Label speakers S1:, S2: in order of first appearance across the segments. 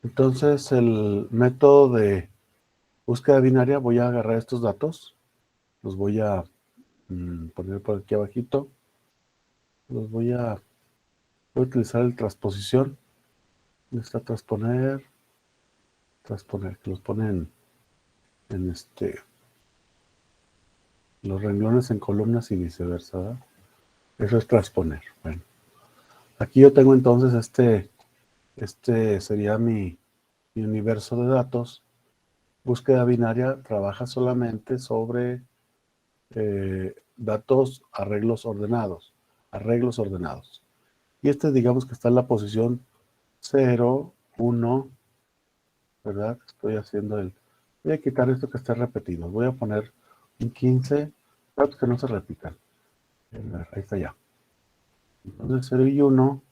S1: Entonces, el método de búsqueda binaria, voy a agarrar estos datos, los voy a poner por aquí abajito, voy a utilizar el transposición. Está transponer, que los ponen en los renglones en columnas y viceversa, ¿verdad? Eso es transponer. Bueno, aquí yo tengo entonces este sería mi universo de datos. Búsqueda binaria trabaja solamente sobre datos, arreglos ordenados. Y digamos que está en la posición 0, 1, ¿verdad? Voy a quitar esto que está repetido. Voy a poner un 15, datos que no se repitan. Ahí está ya. Entonces 0 y 1.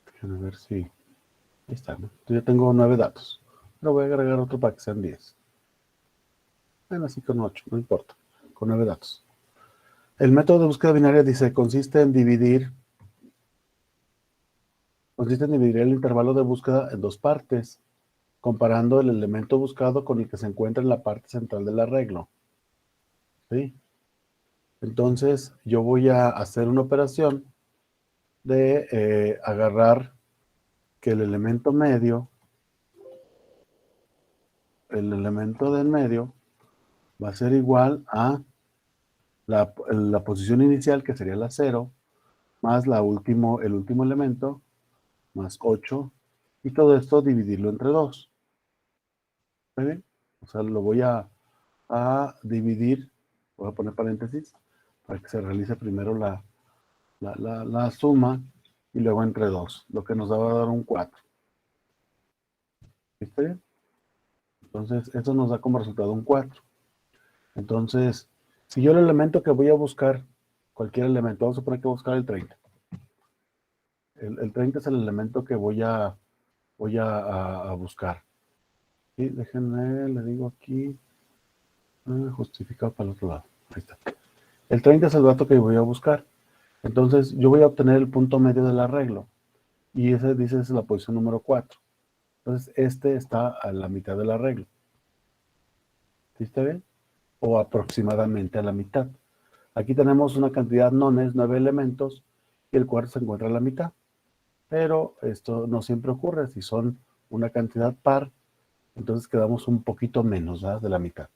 S1: Déjenme ver si... Ahí está, ¿no? Entonces ya tengo 9 datos. Pero voy a agregar otro para que sean 10. Bueno, así con 8, no importa. Con 9 datos. El método de búsqueda binaria dice, consiste en dividir el intervalo de búsqueda en dos partes, comparando el elemento buscado con el que se encuentra en la parte central del arreglo. ¿Sí? Entonces, yo voy a hacer una operación de agarrar que el elemento del medio va a ser igual a la posición inicial, que sería la 0, más el último elemento, más 8, y todo esto dividirlo entre 2. ¿Está bien? O sea, lo voy a dividir, voy a poner paréntesis, para que se realice primero la suma, y luego entre 2, lo que nos va a dar un 4. ¿Está bien? Entonces, esto nos da como resultado un 4. Entonces, si yo el elemento que voy a buscar, cualquier elemento, vamos a poner que voy a buscar el 30. El 30 es el elemento que voy a buscar. ¿Sí? Déjenme, le digo aquí, justificado para el otro lado. Ahí está. El 30 es el dato que voy a buscar. Entonces, yo voy a obtener el punto medio del arreglo. Y ese dice es la posición número 4. Entonces, está a la mitad del arreglo. ¿Sí está bien? O aproximadamente a la mitad. Aquí tenemos una cantidad nones, 9 elementos, y el cuarto se encuentra a la mitad. Pero esto no siempre ocurre. Si son una cantidad par, entonces quedamos un poquito menos, ¿verdad?, de la mitad.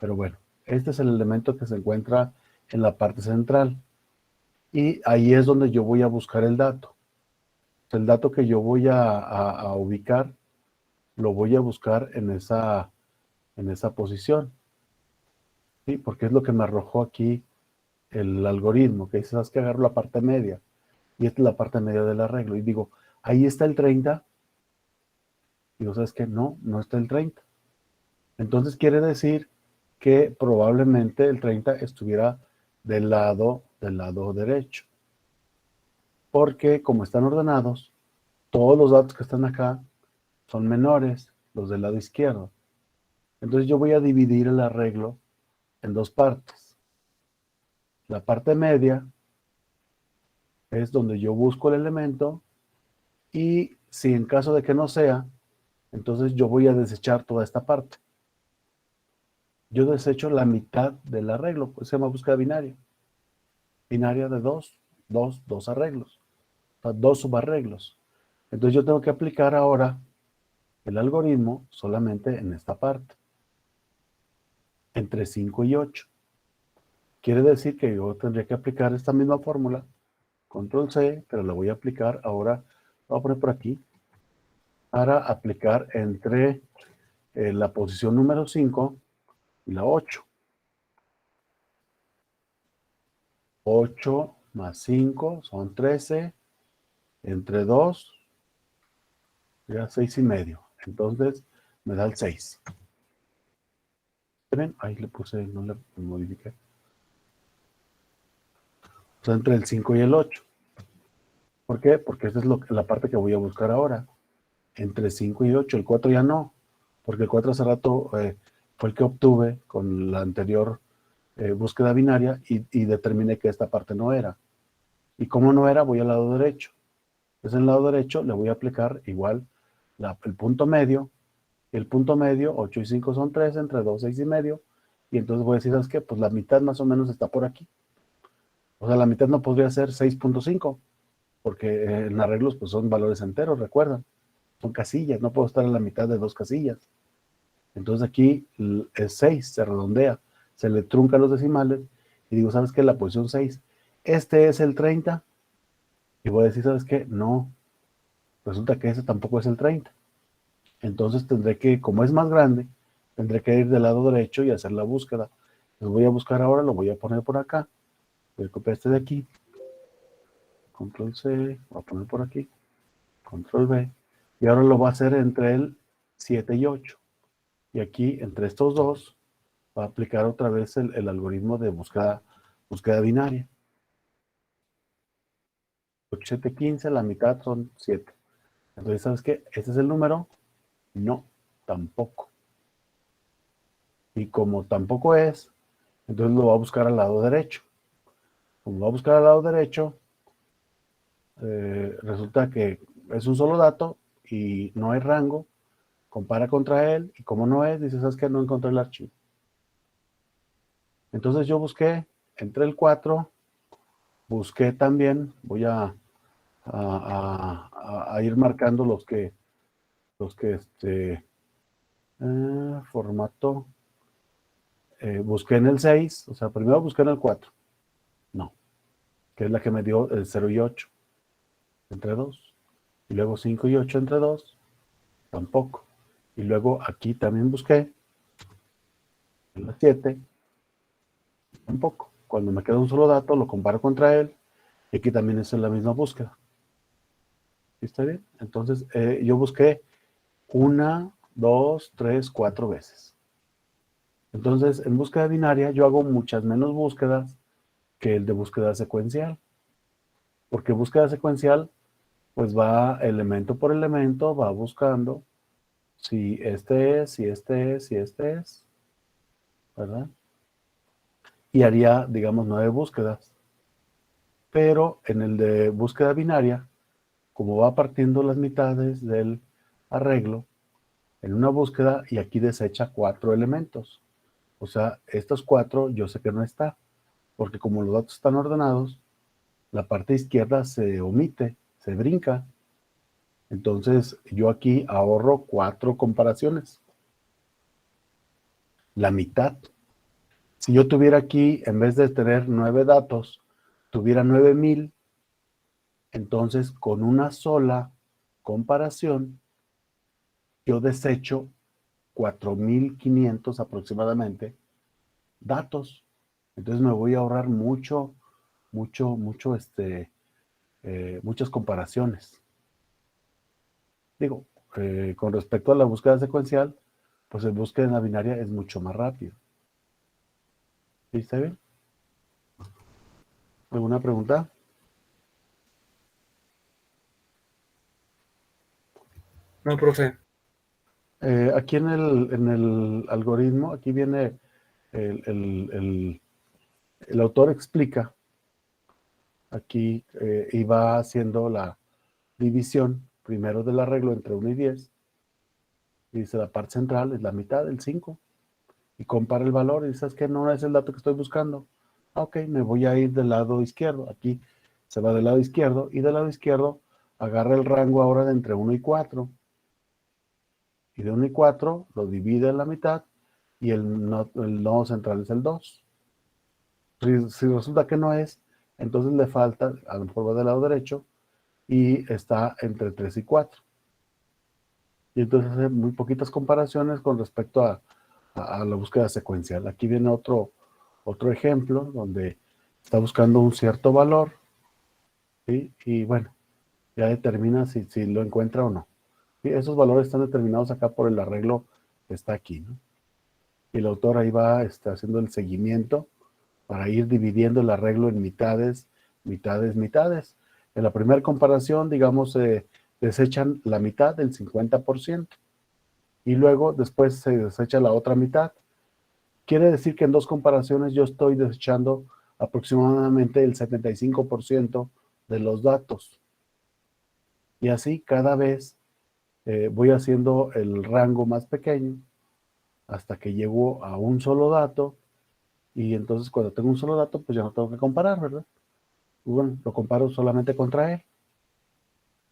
S1: Pero bueno, este es el elemento que se encuentra en la parte central. Y ahí es donde yo voy a buscar el dato. El dato que yo voy a ubicar, lo voy a buscar en esa posición. ¿Sí? Porque es lo que me arrojó aquí el algoritmo, que dice, ¿sabes qué? Agarro la parte media. Y esta es la parte media del arreglo. Y digo, ahí está el 30. Digo, ¿sabes qué? No, no está el 30. Entonces quiere decir que probablemente el 30 estuviera del lado derecho. Porque como están ordenados, todos los datos que están acá son menores, los del lado izquierdo. Entonces yo voy a dividir el arreglo en dos partes. La parte media es donde yo busco el elemento, y si en caso de que no sea, entonces yo voy a desechar toda esta parte. Yo desecho la mitad del arreglo, pues se llama búsqueda binaria. Binaria de dos arreglos, o sea, dos subarreglos. Entonces yo tengo que aplicar ahora el algoritmo solamente en esta parte, entre 5 y 8. Quiere decir que yo tendría que aplicar esta misma fórmula, control C, pero la voy a aplicar ahora, voy a poner por aquí, para aplicar entre la posición número 5 y la 8. 8 más 5 son 13, entre 2, ya 6 y medio. Entonces me da el 6. ¿Ven? Ahí le puse, no le modifiqué. O sea, entre el 5 y el 8. ¿Por qué? Porque esa es la parte que voy a buscar ahora. Entre 5 y 8. El 4 ya no. Porque el 4 hace rato fue el que obtuve con la anterior búsqueda binaria, y determiné que esta parte no era. Y como no era, voy al lado derecho. Entonces en el lado derecho le voy a aplicar igual el punto medio. El punto medio, 8 y 5 son 13, entre 2, 6 y medio. Y entonces voy a decir, ¿sabes qué? Pues la mitad más o menos está por aquí. O sea, la mitad no podría ser 6.5, porque en arreglos pues son valores enteros, recuerdan. Son casillas, no puedo estar en la mitad de dos casillas. Entonces aquí es 6, se redondea, se le truncan los decimales y digo, ¿sabes qué? La posición 6, este es el 30 y voy a decir, ¿sabes qué? No, resulta que ese tampoco es el 30. Entonces tendré que, como es más grande, tendré que ir del lado derecho y hacer la búsqueda. Lo voy a buscar ahora, lo voy a poner por acá. Voy a copiar este de aquí. Control C, voy a poner por aquí. Control V. Y ahora lo va a hacer entre el 7 y 8. Y aquí, entre estos dos, va a aplicar otra vez el algoritmo de búsqueda binaria. 8, 7, 15, la mitad son 7. Entonces, ¿sabes qué? ¿Este es el número? No, tampoco. Y como tampoco es, entonces lo va a buscar al lado derecho. Como va a buscar al lado derecho, resulta que es un solo dato y no hay rango, compara contra él y como no es, dice, ¿sabes qué? No encontré el archivo. Entonces yo busqué, entre el 4, busqué también, voy a ir marcando formato, busqué en el 6, o sea, primero busqué en el 4, no, que es la que me dio el 0 y 8, entre 2, y luego 5 y 8 entre 2, tampoco. Y luego aquí también busqué en la 7, tampoco. Cuando me queda un solo dato, lo comparo contra él, y aquí también es la misma búsqueda. ¿Sí está bien? Entonces, yo busqué 1, 2, 3, 4 veces. Entonces, en búsqueda binaria, yo hago muchas menos búsquedas que el de búsqueda secuencial. Porque búsqueda secuencial, pues va elemento por elemento, va buscando si este es, si este es, si este es, ¿verdad? Y haría, digamos, 9 búsquedas. Pero en el de búsqueda binaria, como va partiendo las mitades del arreglo, en una búsqueda y aquí desecha 4 elementos. O sea, estos 4 yo sé que no está, porque como los datos están ordenados, la parte izquierda se omite, se brinca. Entonces yo aquí ahorro 4 comparaciones. La mitad. Si yo tuviera aquí, en vez de tener 9 datos, tuviera 9000, entonces con una sola comparación, yo desecho 4500 aproximadamente datos. Entonces me voy a ahorrar muchas comparaciones. Digo, con respecto a la búsqueda secuencial, pues el búsqueda en la binaria es mucho más rápido. ¿Sí está bien? ¿Alguna pregunta?
S2: No, profe.
S1: Aquí en el algoritmo, aquí viene el, el- el- el autor explica aquí y va haciendo la división primero del arreglo entre 1 y 10. Y dice la parte central es la mitad, el 5. Y compara el valor y dices que no es el dato que estoy buscando. Ok, me voy a ir del lado izquierdo. Aquí se va del lado izquierdo y del lado izquierdo agarra el rango ahora de entre 1 y 4. Y de 1 y 4 lo divide en la mitad y el nodo central es el 2. Si resulta que no es, entonces le falta, a lo mejor va del lado derecho y está entre 3 y 4. Y entonces hace muy poquitas comparaciones con respecto a la búsqueda secuencial. Aquí viene otro ejemplo donde está buscando un cierto valor, ¿sí? Y bueno, ya determina si lo encuentra o no. Y esos valores están determinados acá por el arreglo que está aquí, ¿no? Y el autor ahí va haciendo el seguimiento para ir dividiendo el arreglo en mitades, mitades, mitades. En la primera comparación, digamos, desechan la mitad, del 50%, y luego después se desecha la otra mitad. Quiere decir que en 2 comparaciones yo estoy desechando aproximadamente el 75% de los datos. Y así cada vez voy haciendo el rango más pequeño hasta que llego a un solo dato. Y entonces cuando tengo un solo dato, pues ya no tengo que comparar, ¿verdad? Y bueno, lo comparo solamente contra él.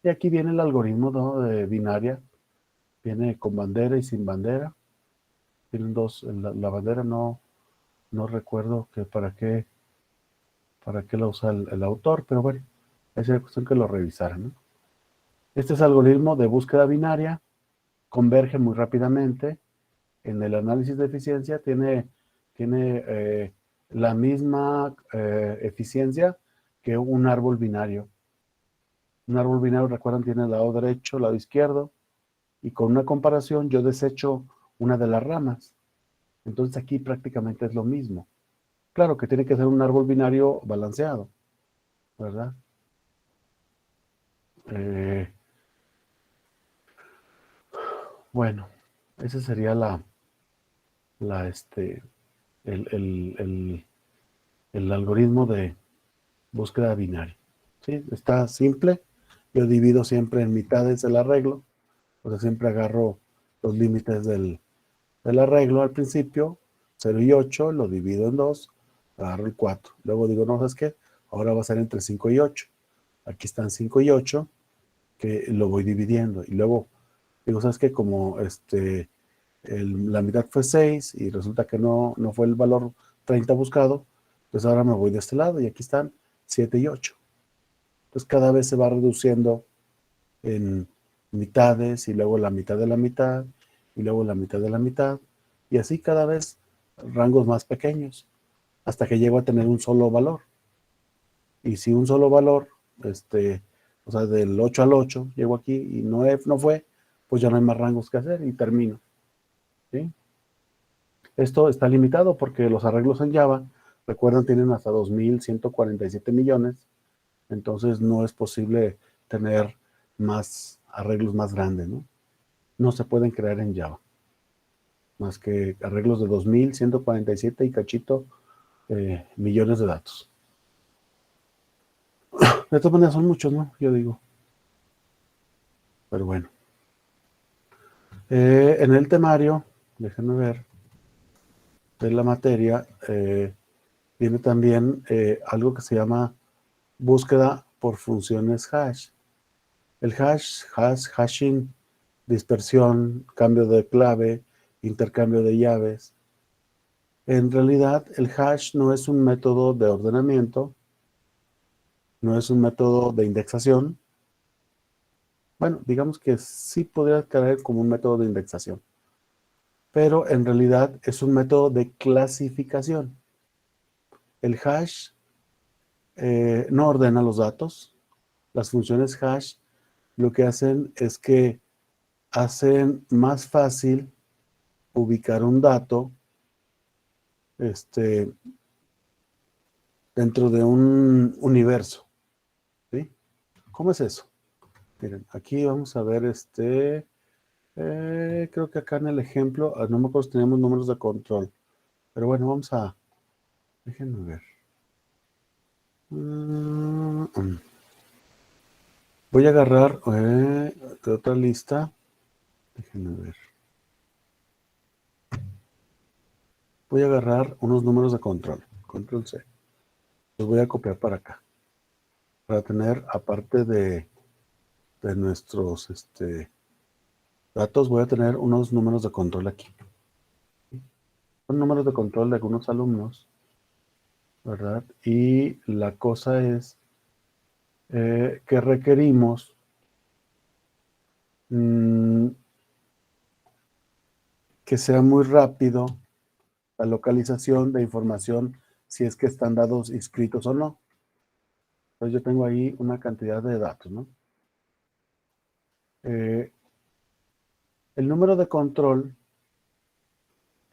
S1: Y aquí viene el algoritmo, ¿no?, de binaria. Viene con bandera y sin bandera. Tienen dos. La bandera no recuerdo que para qué la usa el autor, pero bueno, esa es cuestión que lo revisaran, ¿no? Este es el algoritmo de búsqueda binaria. Converge muy rápidamente. En el análisis de eficiencia tiene la misma eficiencia que un árbol binario. Un árbol binario, recuerdan, tiene el lado derecho, el lado izquierdo, y con una comparación yo desecho una de las ramas. Entonces aquí prácticamente es lo mismo. Claro que tiene que ser un árbol binario balanceado, ¿verdad? Eh, bueno, ese sería la, este, el algoritmo de búsqueda binaria. ¿Sí? Está simple. Yo divido siempre en mitades el arreglo. O sea, siempre agarro los límites del arreglo al principio, 0 y 8, lo divido en 2, agarro el 4. Luego digo, no, ¿sabes qué? Ahora va a ser entre 5 y 8. Aquí están 5 y 8, que lo voy dividiendo. Y luego digo, ¿sabes qué? Como la mitad fue 6 y resulta que no fue el valor 30 buscado, pues ahora me voy de este lado y aquí están 7 y 8. Entonces cada vez se va reduciendo en mitades y luego la mitad de la mitad y luego la mitad de la mitad y así cada vez rangos más pequeños hasta que llego a tener un solo valor. Y si un solo valor, o sea, del 8 al 8, llego aquí y no fue, pues ya no hay más rangos que hacer y termino. ¿Sí? Esto está limitado porque los arreglos en Java, recuerdan, tienen hasta 2147 millones, entonces no es posible tener más arreglos más grandes, ¿no? No se pueden crear en Java, más que arreglos de 2147 y cachito millones de datos. De todas maneras son muchos, ¿no? Yo digo. Pero bueno. En el temario, déjenme ver, de la materia, viene también algo que se llama búsqueda por funciones hash. El hashing, dispersión, cambio de clave, intercambio de llaves. En realidad, el hash no es un método de ordenamiento, no es un método de indexación. Bueno, digamos que sí podría caer como un método de indexación, pero en realidad es un método de clasificación. El hash no ordena los datos. Las funciones hash lo que hacen es que hacen más fácil ubicar un dato dentro de un universo. ¿Sí? ¿Cómo es eso? Miren, aquí vamos a ver creo que acá en el ejemplo, no me acuerdo si tenemos números de control, pero bueno, déjenme ver. Voy a agarrar de otra lista, déjenme ver. Voy a agarrar unos números de control C. Los voy a copiar para acá, para tener, aparte de nuestros datos, voy a tener unos números de control aquí. Son números de control de algunos alumnos, ¿verdad? Y la cosa es que requerimos que sea muy rápido la localización de información si es que están dados inscritos o no. Entonces yo tengo ahí una cantidad de datos, ¿no? El número de control,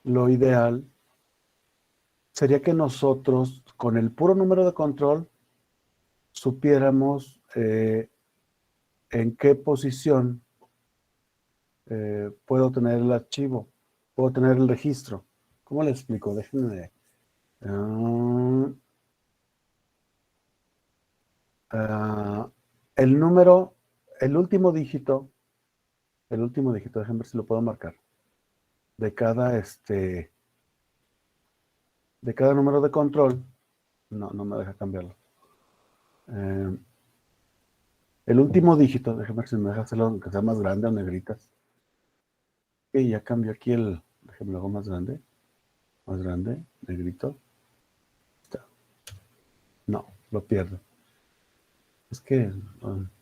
S1: lo ideal sería que nosotros, con el puro número de control, supiéramos en qué posición puedo tener el archivo, puedo tener el registro. ¿Cómo le explico? Déjenme ver. El número el último dígito, déjenme ver si lo puedo marcar, de cada, de cada número de control, no me deja cambiarlo. El último dígito, déjenme ver si me deja hacerlo aunque sea más grande o negritas. Ok, ya cambió aquí déjenme lo hago más grande, negrito. Está. No, lo pierdo. Es que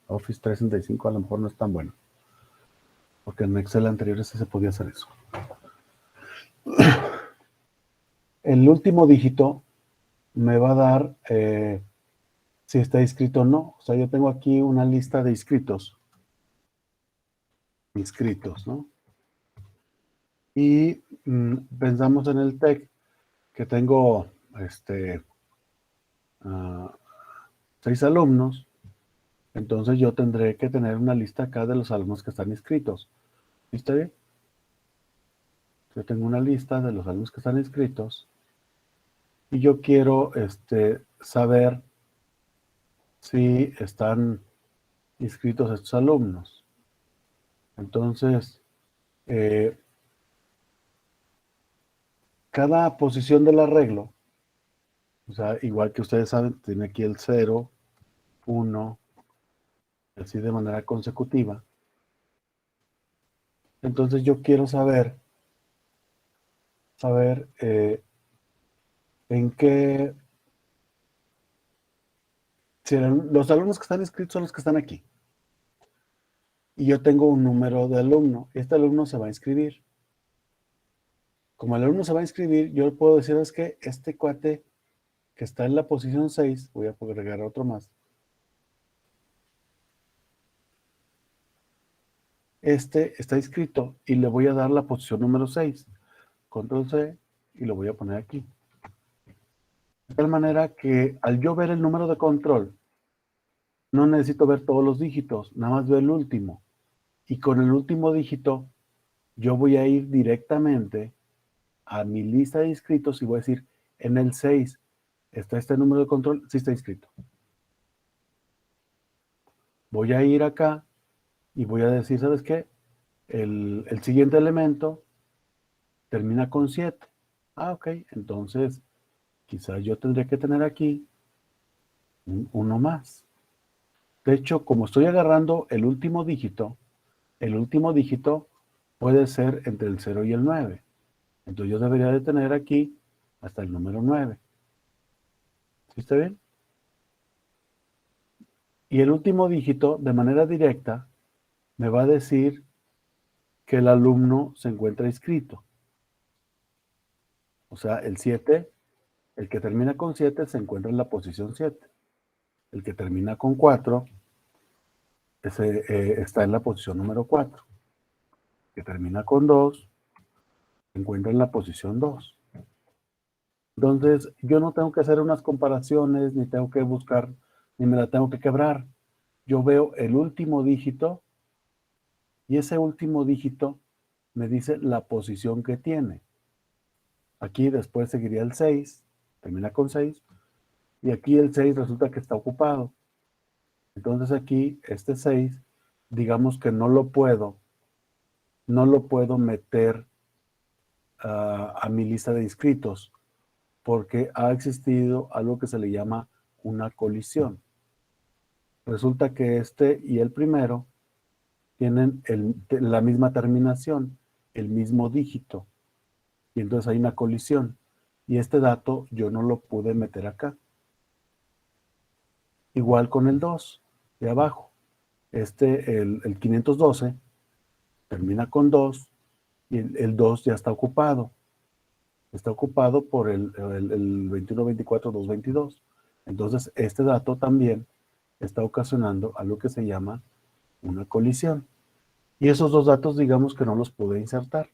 S1: Office 365 a lo mejor no es tan bueno, porque en Excel anteriores sí se podía hacer eso. El último dígito me va a dar si está inscrito o no. O sea, yo tengo aquí una lista de inscritos, ¿no? Y pensamos en el TEC que tengo 6 alumnos, entonces yo tendré que tener una lista acá de los alumnos que están inscritos. ¿Está bien? Yo tengo una lista de los alumnos que están inscritos y yo quiero saber si están inscritos estos alumnos. Entonces, cada posición del arreglo, o sea, igual que ustedes saben, tiene aquí el 0, 1, así de manera consecutiva. Entonces yo quiero saber en qué, si los alumnos que están inscritos son los que están aquí. Y yo tengo un número de alumno. Este alumno se va a inscribir. Como el alumno se va a inscribir, yo puedo decir, es que este cuate que está en la posición 6, voy a agregar otro más. Este está inscrito y le voy a dar la posición número 6. Control C y lo voy a poner aquí. De tal manera que al yo ver el número de control, no necesito ver todos los dígitos, nada más veo el último. Y con el último dígito, yo voy a ir directamente a mi lista de inscritos y voy a decir, en el 6 está este número de control, sí está inscrito. Voy a ir acá y voy a decir, ¿sabes qué? El siguiente elemento termina con 7. Ah, ok, entonces quizás yo tendría que tener aquí uno más. De hecho, como estoy agarrando el último dígito puede ser entre el 0 y el 9. Entonces yo debería de tener aquí hasta el número 9. ¿Sí está bien? Y el último dígito, de manera directa, me va a decir que el alumno se encuentra inscrito. O sea, el 7, el que termina con 7 se encuentra en la posición 7. El que termina con 4 está en la posición número 4. El que termina con 2 se encuentra en la posición 2. Entonces, yo no tengo que hacer unas comparaciones, ni tengo que buscar, ni me la tengo que quebrar. Yo veo el último dígito y ese último dígito me dice la posición que tiene. Aquí después seguiría el 6, termina con 6, y aquí el 6 resulta que está ocupado. Entonces aquí este 6, digamos que no lo puedo meter a mi lista de inscritos, porque ha existido algo que se le llama una colisión. Resulta que este y el primero tienen la misma terminación, el mismo dígito, y entonces hay una colisión. Y este dato yo no lo pude meter acá. Igual con el 2 de abajo. El 512 termina con 2 y el 2 ya está ocupado. Está ocupado por el 2124-222. Entonces, este dato también está ocasionando algo que se llama una colisión. Y esos dos datos, digamos que no los pude insertar.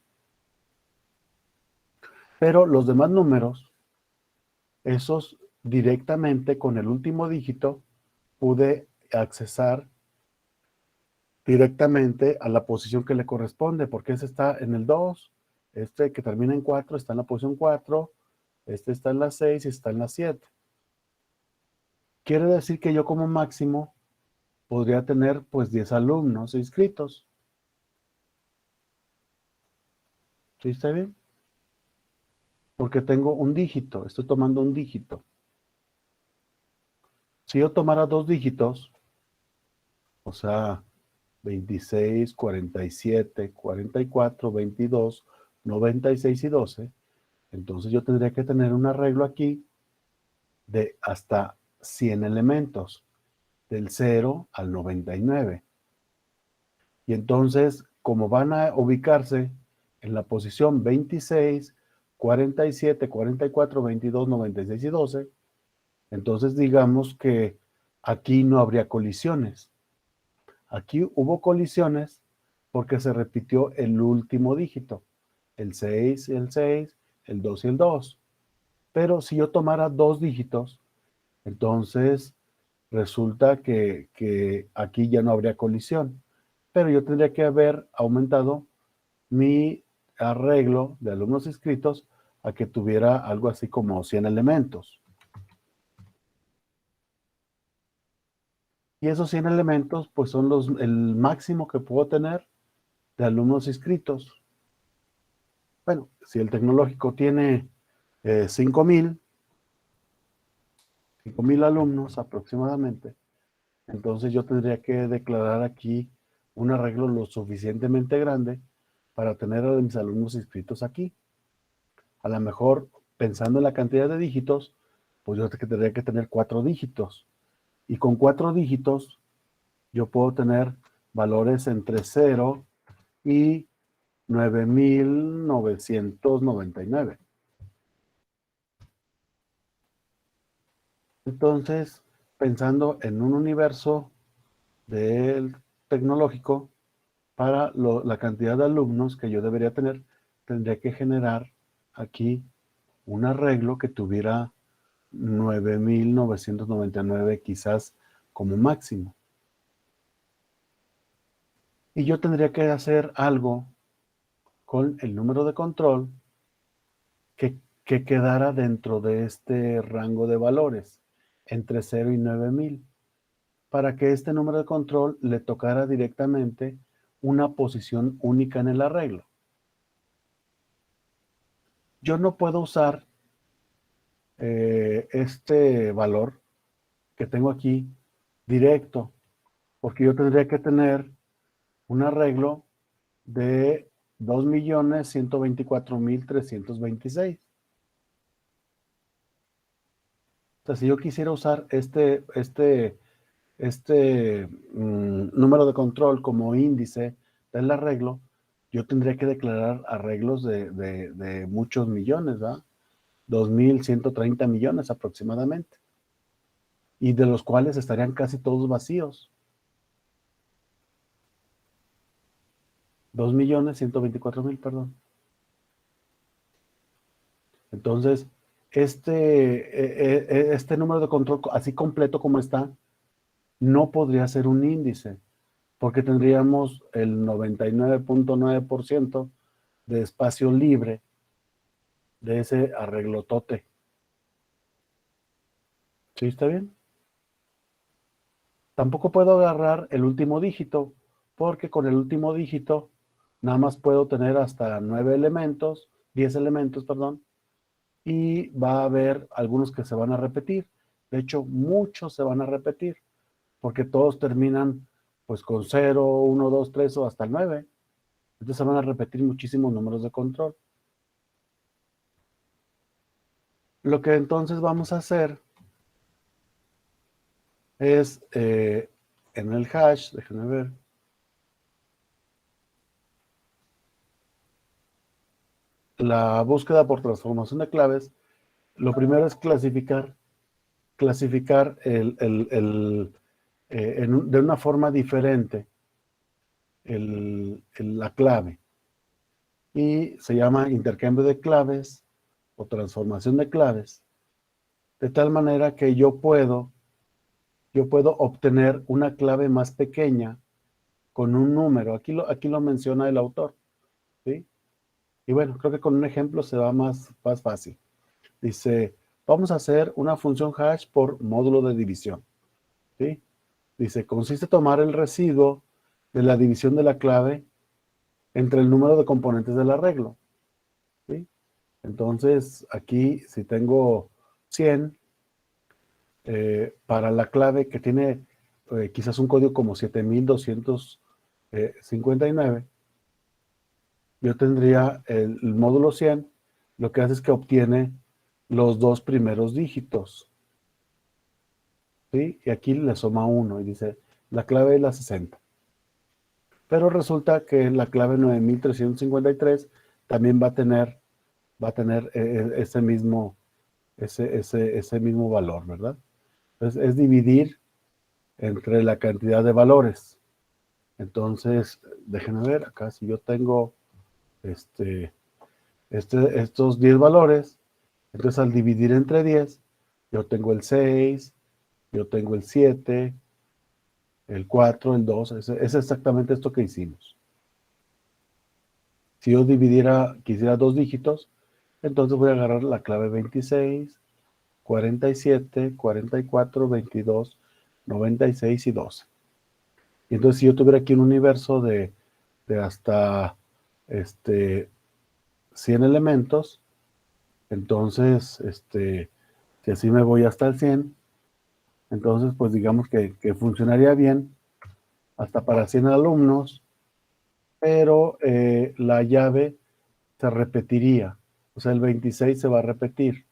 S1: Pero los demás números, esos directamente con el último dígito, pude accesar directamente a la posición que le corresponde, porque ese está en el 2, este que termina en 4 está en la posición 4, este está en la 6 y está en la 7. Quiere decir que yo como máximo podría tener pues 10 alumnos inscritos. ¿Sí está bien? Porque tengo un dígito, estoy tomando un dígito. Si yo tomara dos dígitos, o sea, 26, 47, 44, 22, 96 y 12, entonces yo tendría que tener un arreglo aquí de hasta 100 elementos, del 0 al 99. Y entonces, como van a ubicarse en la posición 26, 47, 44, 22, 96 y 12, entonces digamos que aquí no habría colisiones. Aquí hubo colisiones porque se repitió el último dígito, el 6 y el 6, el 2 y el 2. Pero si yo tomara dos dígitos, entonces resulta que aquí ya no habría colisión. Pero yo tendría que haber aumentado mi arreglo de alumnos inscritos a que tuviera algo así como 100 elementos. Y esos 100 elementos, pues son el máximo que puedo tener de alumnos inscritos. Bueno, si el tecnológico tiene 5,000 alumnos aproximadamente, entonces yo tendría que declarar aquí un arreglo lo suficientemente grande para tener a mis alumnos inscritos aquí. A lo mejor, pensando en la cantidad de dígitos, pues yo tendría que tener 4 dígitos. Y con 4 dígitos yo puedo tener valores entre 0 y 9,999. Entonces, pensando en un universo del tecnológico, para la cantidad de alumnos que yo debería tener, tendría que generar aquí un arreglo que tuviera 9,999 quizás como máximo. Y yo tendría que hacer algo con el número de control que quedara dentro de este rango de valores, entre 0 y 9,000, para que este número de control le tocara directamente una posición única en el arreglo. Yo no puedo usar este valor que tengo aquí directo, porque yo tendría que tener un arreglo de 2,124,326. O sea, si yo quisiera usar este número de control como índice del arreglo, yo tendría que declarar arreglos de muchos millones, ¿verdad? 2,130 millones aproximadamente, y de los cuales estarían casi todos vacíos. 2,124,000, perdón. Entonces, este número de control, así completo como está, no podría ser un índice, porque tendríamos el 99,9% de espacio libre de ese arreglotote. ¿Sí está bien? Tampoco puedo agarrar el último dígito, porque con el último dígito nada más puedo tener hasta 9 elementos, 10 elementos, perdón, y va a haber algunos que se van a repetir. De hecho, muchos se van a repetir, porque todos terminan pues con 0, 1, 2, 3 o hasta el 9. Entonces se van a repetir muchísimos números de control. Lo que entonces vamos a hacer es en el hash, déjenme ver, la búsqueda por transformación de claves. Lo primero es clasificar de una forma diferente la clave. Y se llama intercambio de claves o transformación de claves, de tal manera que yo puedo obtener una clave más pequeña con un número. Aquí lo menciona el autor, ¿sí? Y bueno, creo que con un ejemplo se va más fácil. Dice, vamos a hacer una función hash por módulo de división, ¿sí? Dice, consiste en tomar el residuo de la división de la clave entre el número de componentes del arreglo. ¿Sí? Entonces, aquí si tengo 100, para la clave que tiene quizás un código como 7259, yo tendría el módulo 100, lo que hace es que obtiene los dos primeros dígitos. ¿Sí? Y aquí le suma 1 y dice, la clave es la 60. Pero resulta que la clave 9353 también va a tener ese mismo valor, ¿verdad? Entonces es dividir entre la cantidad de valores. Entonces, déjenme ver acá, si yo tengo estos 10 valores, entonces al dividir entre 10, yo tengo el 6, yo tengo el 7, el 4, el 2, es exactamente esto que hicimos. Si yo quisiera dos dígitos, entonces voy a agarrar la clave 26, 47, 44, 22, 96 y 12. Y entonces si yo tuviera aquí un universo de hasta 100 elementos, entonces, si así me voy hasta el 100, entonces pues digamos que funcionaría bien hasta para 100 alumnos, pero la llave se repetiría. O sea, el 26 se va a repetir,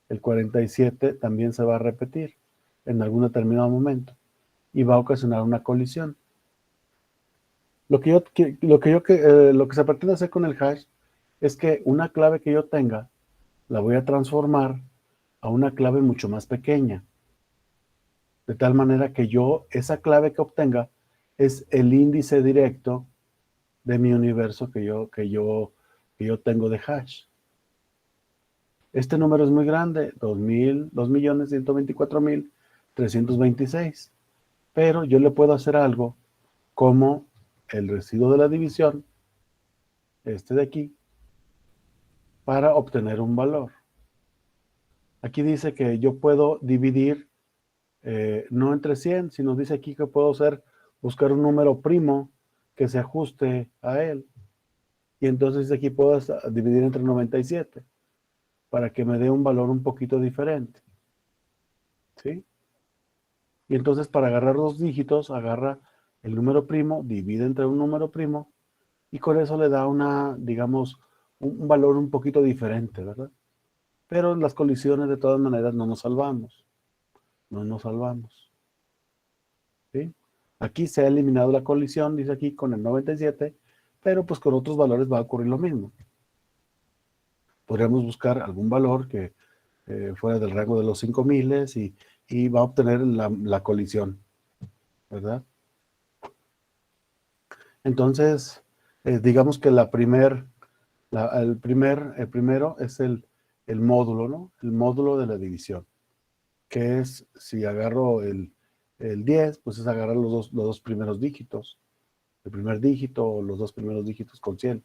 S1: el 47 también se va a repetir en algún determinado momento y va a ocasionar una colisión. Lo que se pretende hacer con el hash es que una clave que yo tenga la voy a transformar a una clave mucho más pequeña, de tal manera que esa clave que obtenga es el índice directo de mi universo que yo tengo de hash. Este número es muy grande, 2.124.326, pero yo le puedo hacer algo como el residuo de la división, este de aquí, para obtener un valor. Aquí dice que yo puedo dividir no entre 100, sino dice aquí que puedo buscar un número primo que se ajuste a él. Y entonces aquí puedo dividir entre 97 para que me dé un valor un poquito diferente. ¿Sí? Y entonces para agarrar dos dígitos, agarra el número primo, divide entre un número primo y con eso le da digamos, un valor un poquito diferente, ¿verdad? Pero las colisiones de todas maneras no nos salvamos. No nos salvamos. ¿Sí? Aquí se ha eliminado la colisión, dice aquí, con el 97, pero pues con otros valores va a ocurrir lo mismo. Podríamos buscar algún valor que fuera del rango de los 5000 y va a obtener la colisión, ¿verdad? Entonces, digamos que el primero es el módulo, ¿no? El módulo de la división, que es, si agarro el 10, pues es agarrar los dos primeros dígitos, el primer dígito o los dos primeros dígitos con 100.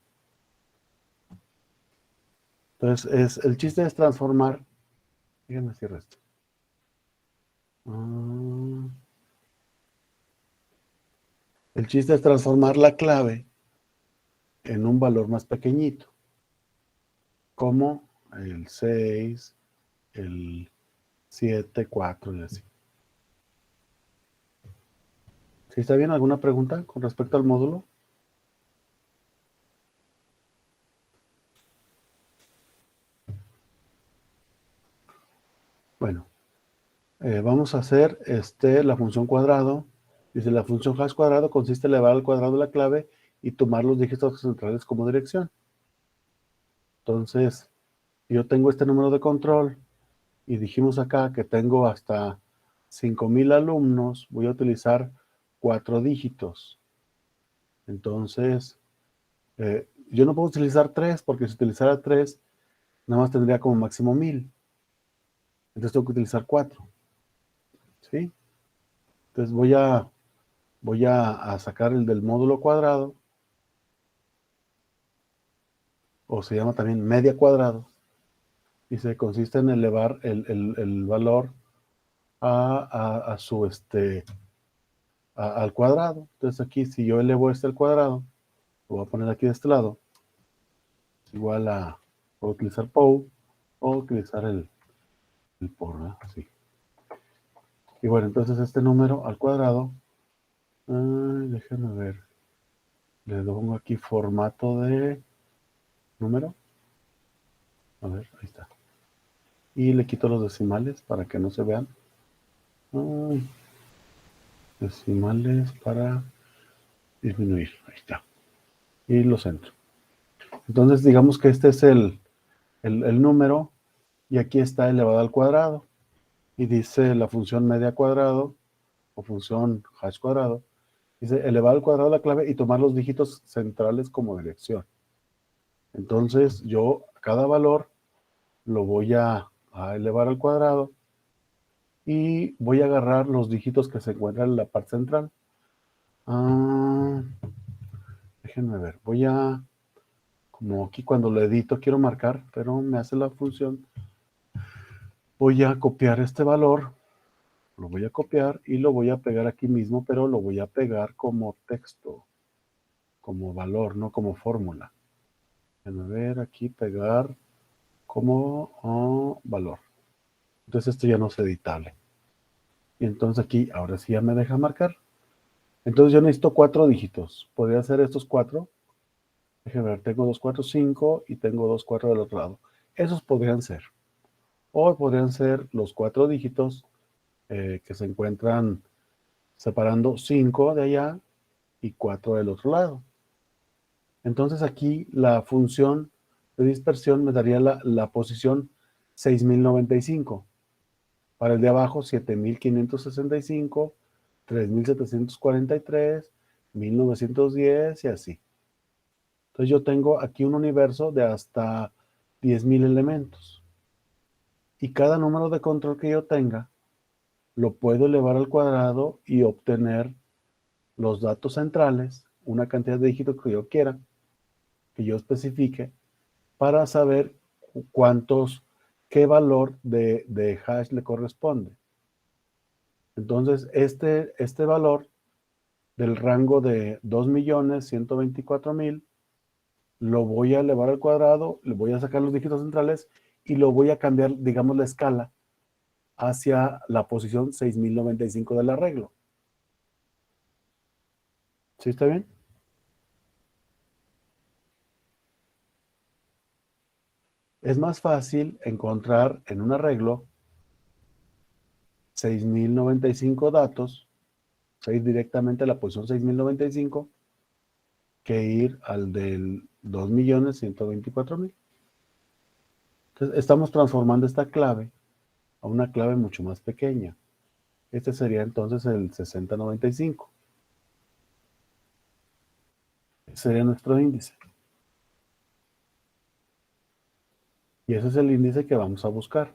S1: Entonces, el chiste es transformar, déjenme cierrar esto. El chiste es transformar la clave en un valor más pequeñito, como el 6, el 7, 4 y así. ¿Sí está bien? ¿Alguna pregunta con respecto al módulo? Bueno, vamos a hacer la función cuadrado. Dice, la función hash cuadrado consiste en elevar al cuadrado la clave y tomar los dígitos centrales como dirección. Entonces, yo tengo este número de control y dijimos acá que tengo hasta 5000 alumnos, voy a utilizar 4 dígitos. Entonces, yo no puedo utilizar 3 porque si utilizara 3, nada más tendría como máximo 1000. Entonces tengo que utilizar 4. ¿Sí? Entonces voy a sacar el del módulo cuadrado, o se llama también media cuadrado, y se consiste en elevar el valor a su al cuadrado. Entonces aquí, si yo elevo este al cuadrado, lo voy a poner aquí de este lado, es igual a, puedo utilizar POW o utilizar el por, ¿verdad? Así. Y bueno, entonces este número al cuadrado, déjenme ver, le pongo aquí formato de número, a ver, ahí está. Y le quito los decimales para que no se vean. Decimales para disminuir, ahí está. Y lo centro. Entonces digamos que este es el número y aquí está elevado al cuadrado. Y dice la función media cuadrado o función hash cuadrado. Dice elevar al cuadrado la clave y tomar los dígitos centrales como dirección. Entonces yo cada valor lo voy a elevar al cuadrado y voy a agarrar los dígitos que se encuentran en la parte central. Déjenme ver, voy a, como aquí cuando lo edito quiero marcar, pero me hace la función, voy a copiar este valor, lo voy a copiar y lo voy a pegar aquí mismo, pero lo voy a pegar como texto, como valor, no como fórmula. Déjenme ver aquí, pegar como valor. Entonces esto ya no es editable. Y entonces aquí, ahora sí ya me deja marcar. Entonces yo necesito 4 dígitos. Podría ser estos 4. Déjenme ver, tengo 2, 4, 5 y tengo 2, 4 del otro lado. Esos podrían ser. O podrían ser los 4 dígitos que se encuentran separando 5 de allá y 4 del otro lado. Entonces aquí la función de dispersión me daría la posición 6095. Para el de abajo, 7565, 3743, 1910 y así. Entonces yo tengo aquí un universo de hasta 10,000 elementos. Y cada número de control que yo tenga, lo puedo elevar al cuadrado y obtener los datos centrales, una cantidad de dígitos que yo quiera, que yo especifique, para saber qué valor de hash le corresponde. Entonces, este valor del rango de 2.124.000 lo voy a elevar al cuadrado, le voy a sacar los dígitos centrales y lo voy a cambiar, digamos, la escala hacia la posición 6095 del arreglo. ¿Sí está bien? Es más fácil encontrar en un arreglo 6095 datos, ir directamente a la posición 6095, que ir al del 2.124.000. Entonces, estamos transformando esta clave a una clave mucho más pequeña. Este sería entonces el 6095. Ese sería nuestro índice. Y ese es el índice que vamos a buscar.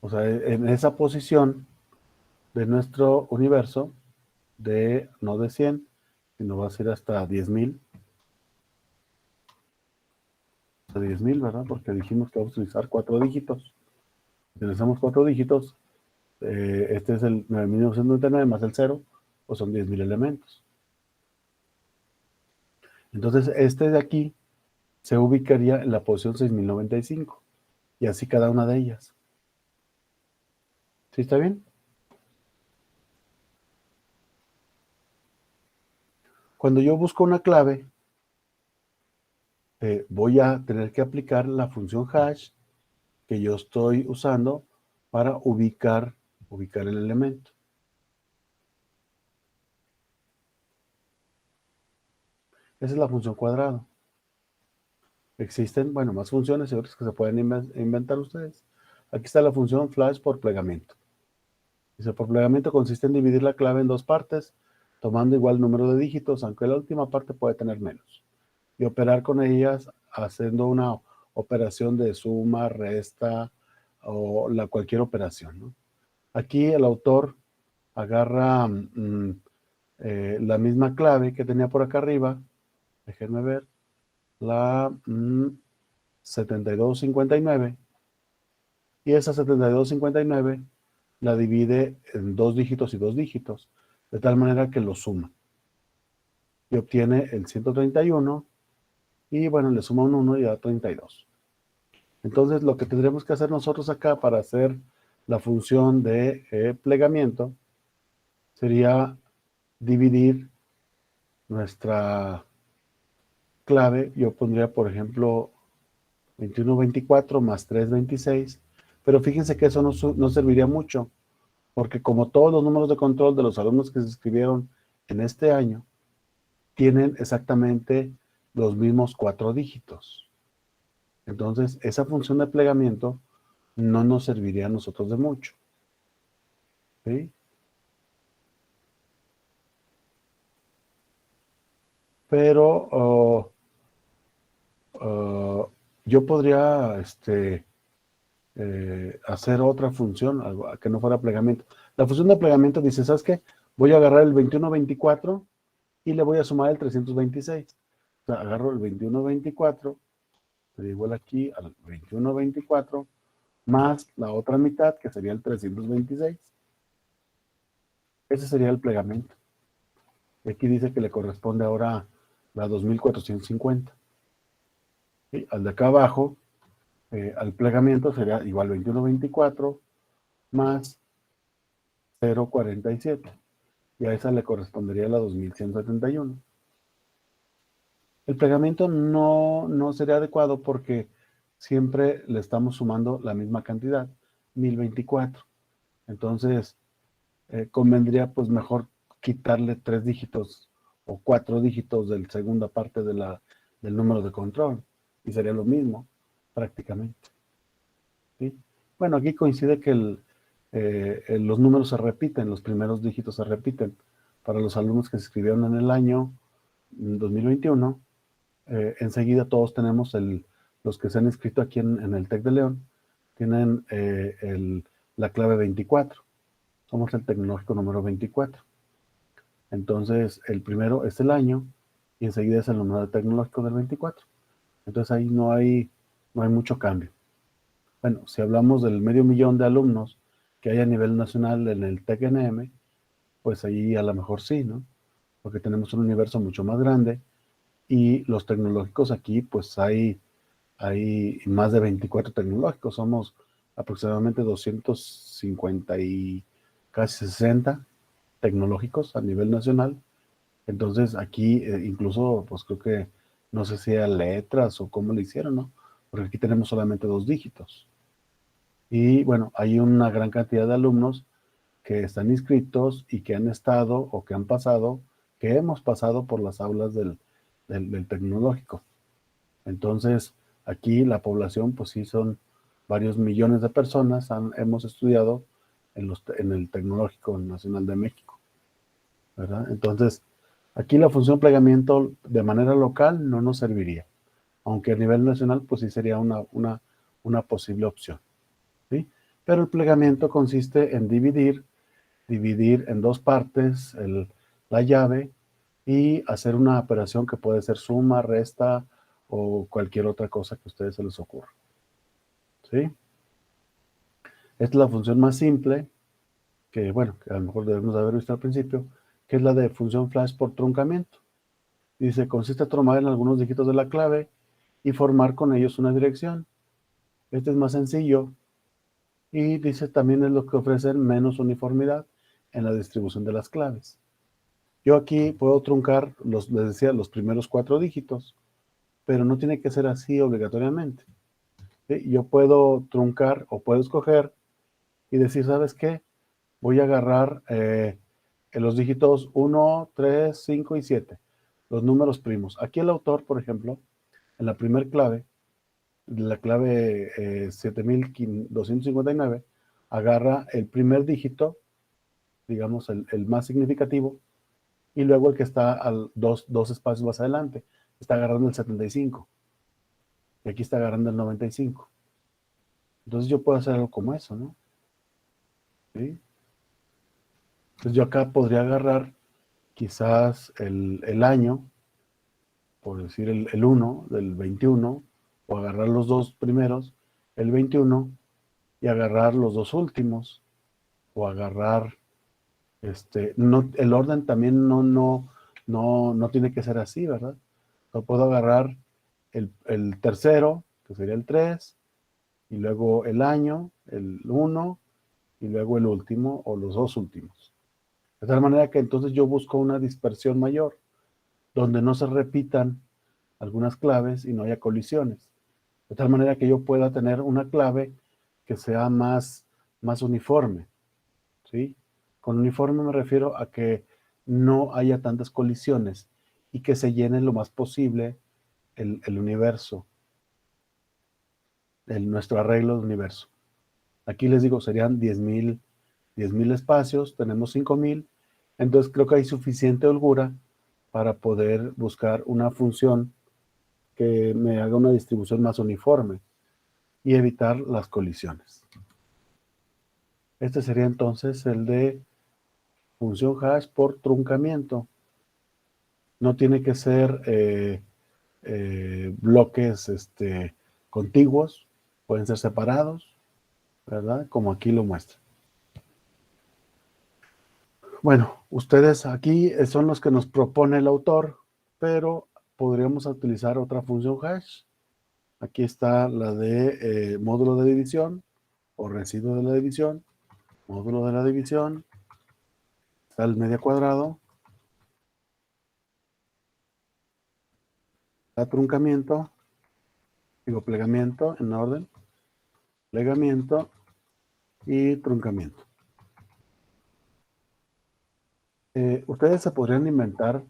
S1: O sea, en esa posición de nuestro universo, no de 100, sino va a ser hasta 10,000. Hasta 10,000, ¿verdad? Porque dijimos que vamos a utilizar 4 dígitos. Si utilizamos 4 dígitos, este es el 9.999 más el 0, pues son 10,000 elementos. Entonces, este de aquí se ubicaría en la posición 6095. Y así cada una de ellas. ¿Sí está bien? Cuando yo busco una clave, voy a tener que aplicar la función hash que yo estoy usando para ubicar el elemento. Esa es la función cuadrado. Existen, bueno, más funciones y otras que se pueden inventar ustedes. Aquí está la función flash por plegamiento. Dice, por plegamiento consiste en dividir la clave en 2 partes, tomando igual número de dígitos, aunque la última parte puede tener menos, y operar con ellas haciendo una operación de suma, resta o cualquier operación, ¿no? Aquí el autor agarra la misma clave que tenía por acá arriba, déjenme ver, la 7259, y esa 7259 la divide en 2 dígitos y 2 dígitos, de tal manera que lo suma. Y obtiene el 131, y bueno, le suma un 1 y da 32. Entonces, lo que tendremos que hacer nosotros acá para hacer la función de plegamiento sería dividir nuestra clave. Yo pondría, por ejemplo, 2124 más 326, pero fíjense que eso no serviría mucho, porque como todos los números de control de los alumnos que se inscribieron en este año tienen exactamente los mismos 4 dígitos. Entonces, esa función de plegamiento no nos serviría a nosotros de mucho. ¿Sí? Pero yo podría hacer otra función, algo que no fuera plegamiento. La función de plegamiento dice, ¿sabes qué? Voy a agarrar el 2124 y le voy a sumar el 326. O sea, agarro el 2124, le igual aquí al 2124, más la otra mitad, que sería el 326. Ese sería el plegamiento. Y aquí dice que le corresponde ahora la 2450. ¿Sí? Al de acá abajo, al plegamiento sería igual 2124 más 047. Y a esa le correspondería la 2171. El plegamiento no sería adecuado porque siempre le estamos sumando la misma cantidad, 1024. Entonces, convendría pues mejor quitarle 3 dígitos o 4 dígitos de la segunda parte del número de control. Y sería lo mismo, prácticamente. ¿Sí? Bueno, aquí coincide que los números se repiten, los primeros dígitos se repiten. Para los alumnos que se inscribieron en el año 2021, enseguida todos tenemos los que se han inscrito aquí en el TEC de León, tienen la clave 24. Somos el tecnológico número 24. Entonces, el primero es el año y enseguida es el número tecnológico del 24. Entonces ahí no hay mucho cambio. Bueno, si hablamos del 500,000 de alumnos que hay a nivel nacional en el TEC-NM, pues ahí a lo mejor sí, ¿no? Porque tenemos un universo mucho más grande y los tecnológicos aquí, pues hay más de 24 tecnológicos, somos aproximadamente 250 y casi 60 tecnológicos a nivel nacional. Entonces aquí incluso, pues creo que no sé si a letras o cómo le hicieron, ¿no? Porque aquí tenemos solamente 2 dígitos. Y bueno, hay una gran cantidad de alumnos que están inscritos y que han estado o que han pasado, que hemos pasado por las aulas del tecnológico. Entonces, aquí la población, pues sí, son varios millones de personas, hemos estudiado en el Tecnológico Nacional de México, ¿verdad? Entonces, aquí la función plegamiento de manera local no nos serviría, aunque a nivel nacional, pues sí sería una posible opción, ¿sí? Pero el plegamiento consiste en dividir en 2 partes la llave y hacer una operación que puede ser suma, resta o cualquier otra cosa que a ustedes se les ocurra. ¿Sí? Esta es la función más simple, que bueno, que a lo mejor debemos haber visto al principio, que es la de función flash por truncamiento. Dice, consiste en tomar en algunos dígitos de la clave y formar con ellos una dirección. Este es más sencillo y dice también es lo que ofrece menos uniformidad en la distribución de las claves. Yo aquí puedo truncar, les decía, los primeros 4 dígitos, pero no tiene que ser así obligatoriamente. ¿Sí? Yo puedo truncar o puedo escoger y decir, ¿sabes qué? Voy a agarrar en los dígitos 1, 3, 5 y 7, los números primos. Aquí el autor, por ejemplo, en la primer clave, la clave 7259, agarra el primer dígito, digamos el más significativo, y luego el que está dos espacios más adelante, está agarrando el 75, y aquí está agarrando el 95. Entonces yo puedo hacer algo como eso, ¿no? ¿Sí? Entonces yo acá podría agarrar quizás el año, por decir el 1 del 21, o agarrar los 2 primeros, el 21, y agarrar los 2 últimos, o agarrar, no, el orden también no tiene que ser así, ¿verdad? No puedo agarrar el tercero, que sería el 3, y luego el año, el uno, y luego el último o los dos últimos. De tal manera que entonces yo busco una dispersión mayor, donde no se repitan algunas claves y no haya colisiones. De tal manera que yo pueda tener una clave que sea más uniforme, ¿sí? Con uniforme me refiero a que no haya tantas colisiones y que se llene lo más posible el universo, nuestro arreglo de universo. Aquí les digo, serían 10,000 espacios, tenemos 5,000, entonces creo que hay suficiente holgura para poder buscar una función que me haga una distribución más uniforme y evitar las colisiones. Este sería entonces el de función hash por truncamiento. No tiene que ser bloques contiguos, pueden ser separados, ¿verdad? Como aquí lo muestra. Bueno, ustedes aquí son los que nos propone el autor, pero podríamos utilizar otra función hash. Aquí está la de módulo de división o residuo de la división, módulo de la división, está el media cuadrado, está truncamiento, digo plegamiento en orden, plegamiento y truncamiento. Ustedes se podrían inventar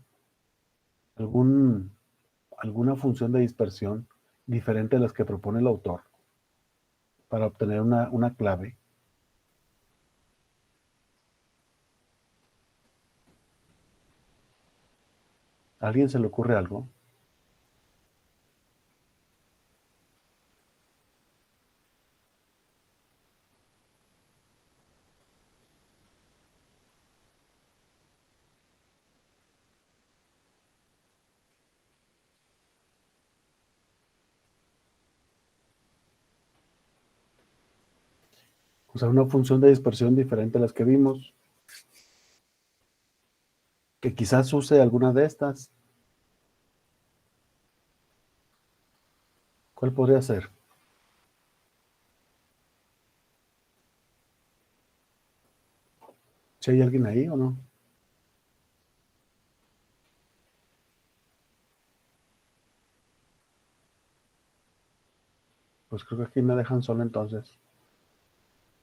S1: alguna función de dispersión diferente a las que propone el autor para obtener una clave. ¿A alguien se le ocurre algo? O sea, una función de dispersión diferente a las que vimos, que quizás use alguna de estas. ¿Cuál podría ser? ¿Si hay alguien ahí o no? Pues creo que aquí me dejan solo entonces.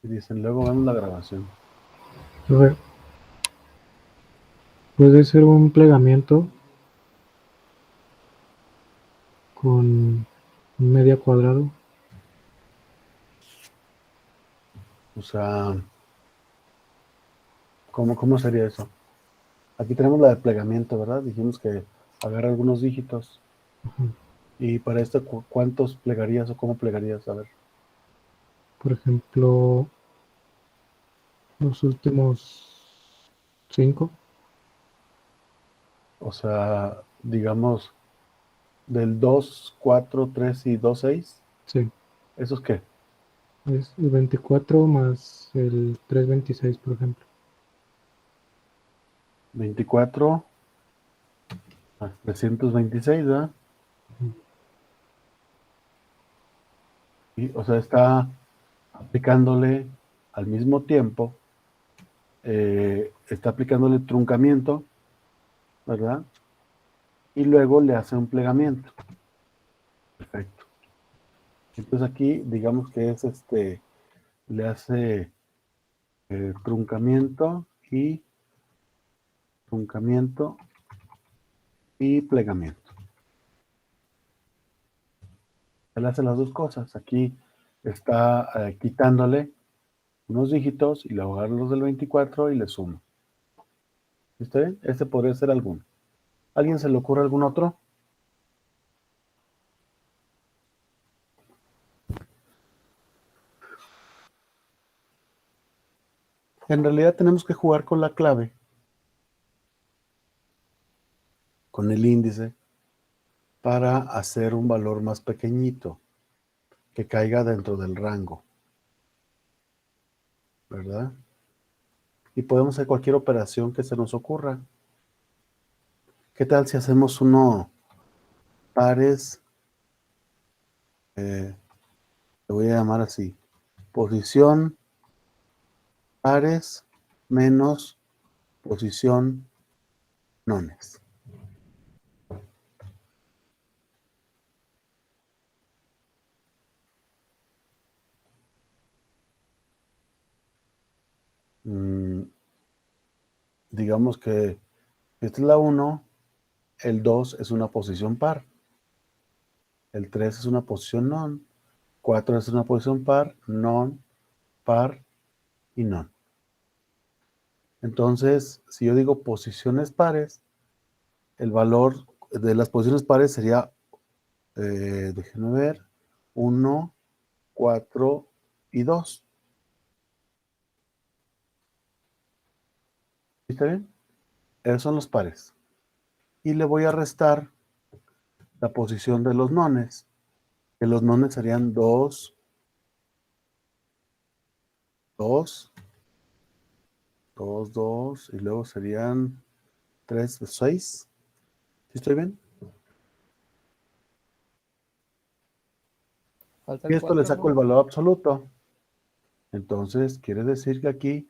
S1: Y dicen, luego vemos la grabación.
S3: A ver, puede ser un plegamiento con un media cuadrado.
S1: O sea, ¿cómo sería eso? Aquí tenemos la de plegamiento, ¿verdad? Dijimos que agarra algunos dígitos.
S3: Ajá.
S1: Y para esto, ¿cuántos plegarías o cómo plegarías? A ver.
S3: Por ejemplo, los últimos 5.
S1: O sea, digamos, del 2 4 3 y 2 6.
S3: Sí,
S1: ¿Esos qué?
S3: es el 24 más el 326, por ejemplo.
S1: 24 más 326, ¿verdad?
S3: Ujú.
S1: Y, o sea, está aplicándole al mismo tiempo, está aplicándole truncamiento, ¿verdad? Y luego le hace un plegamiento. Perfecto. Entonces aquí, digamos que es le hace truncamiento y truncamiento y plegamiento. Él hace las dos cosas. Aquí está quitándole unos dígitos y luego agarro los del 24 y le sumo. ¿Viste bien? Este podría ser alguno. ¿Alguien se le ocurre algún otro? En realidad tenemos que jugar con la clave, con el índice, para hacer un valor más pequeñito, que caiga dentro del rango, ¿verdad? y podemos hacer cualquier operación que se nos ocurra. ¿Qué tal si hacemos uno pares? Le voy a llamar así. Posición pares menos posición nones. Digamos que esta es la 1, el 2 es una posición par, el 3 es una posición non, 4 es una posición par, non, par y non. Entonces, si yo digo posiciones pares, el valor de las posiciones pares sería, déjenme ver, 1, 4 y 2. ¿Está bien? Esos son los pares. Y le voy a restar la posición de los nones, que los nones serían 2, 2, 2, 2, y luego serían 3, 6. ¿Sí estoy bien?
S4: Falta
S1: Y
S4: el
S1: esto le
S4: 4,
S1: saco el
S4: ¿no?
S1: valor absoluto. Entonces, quiere decir que aquí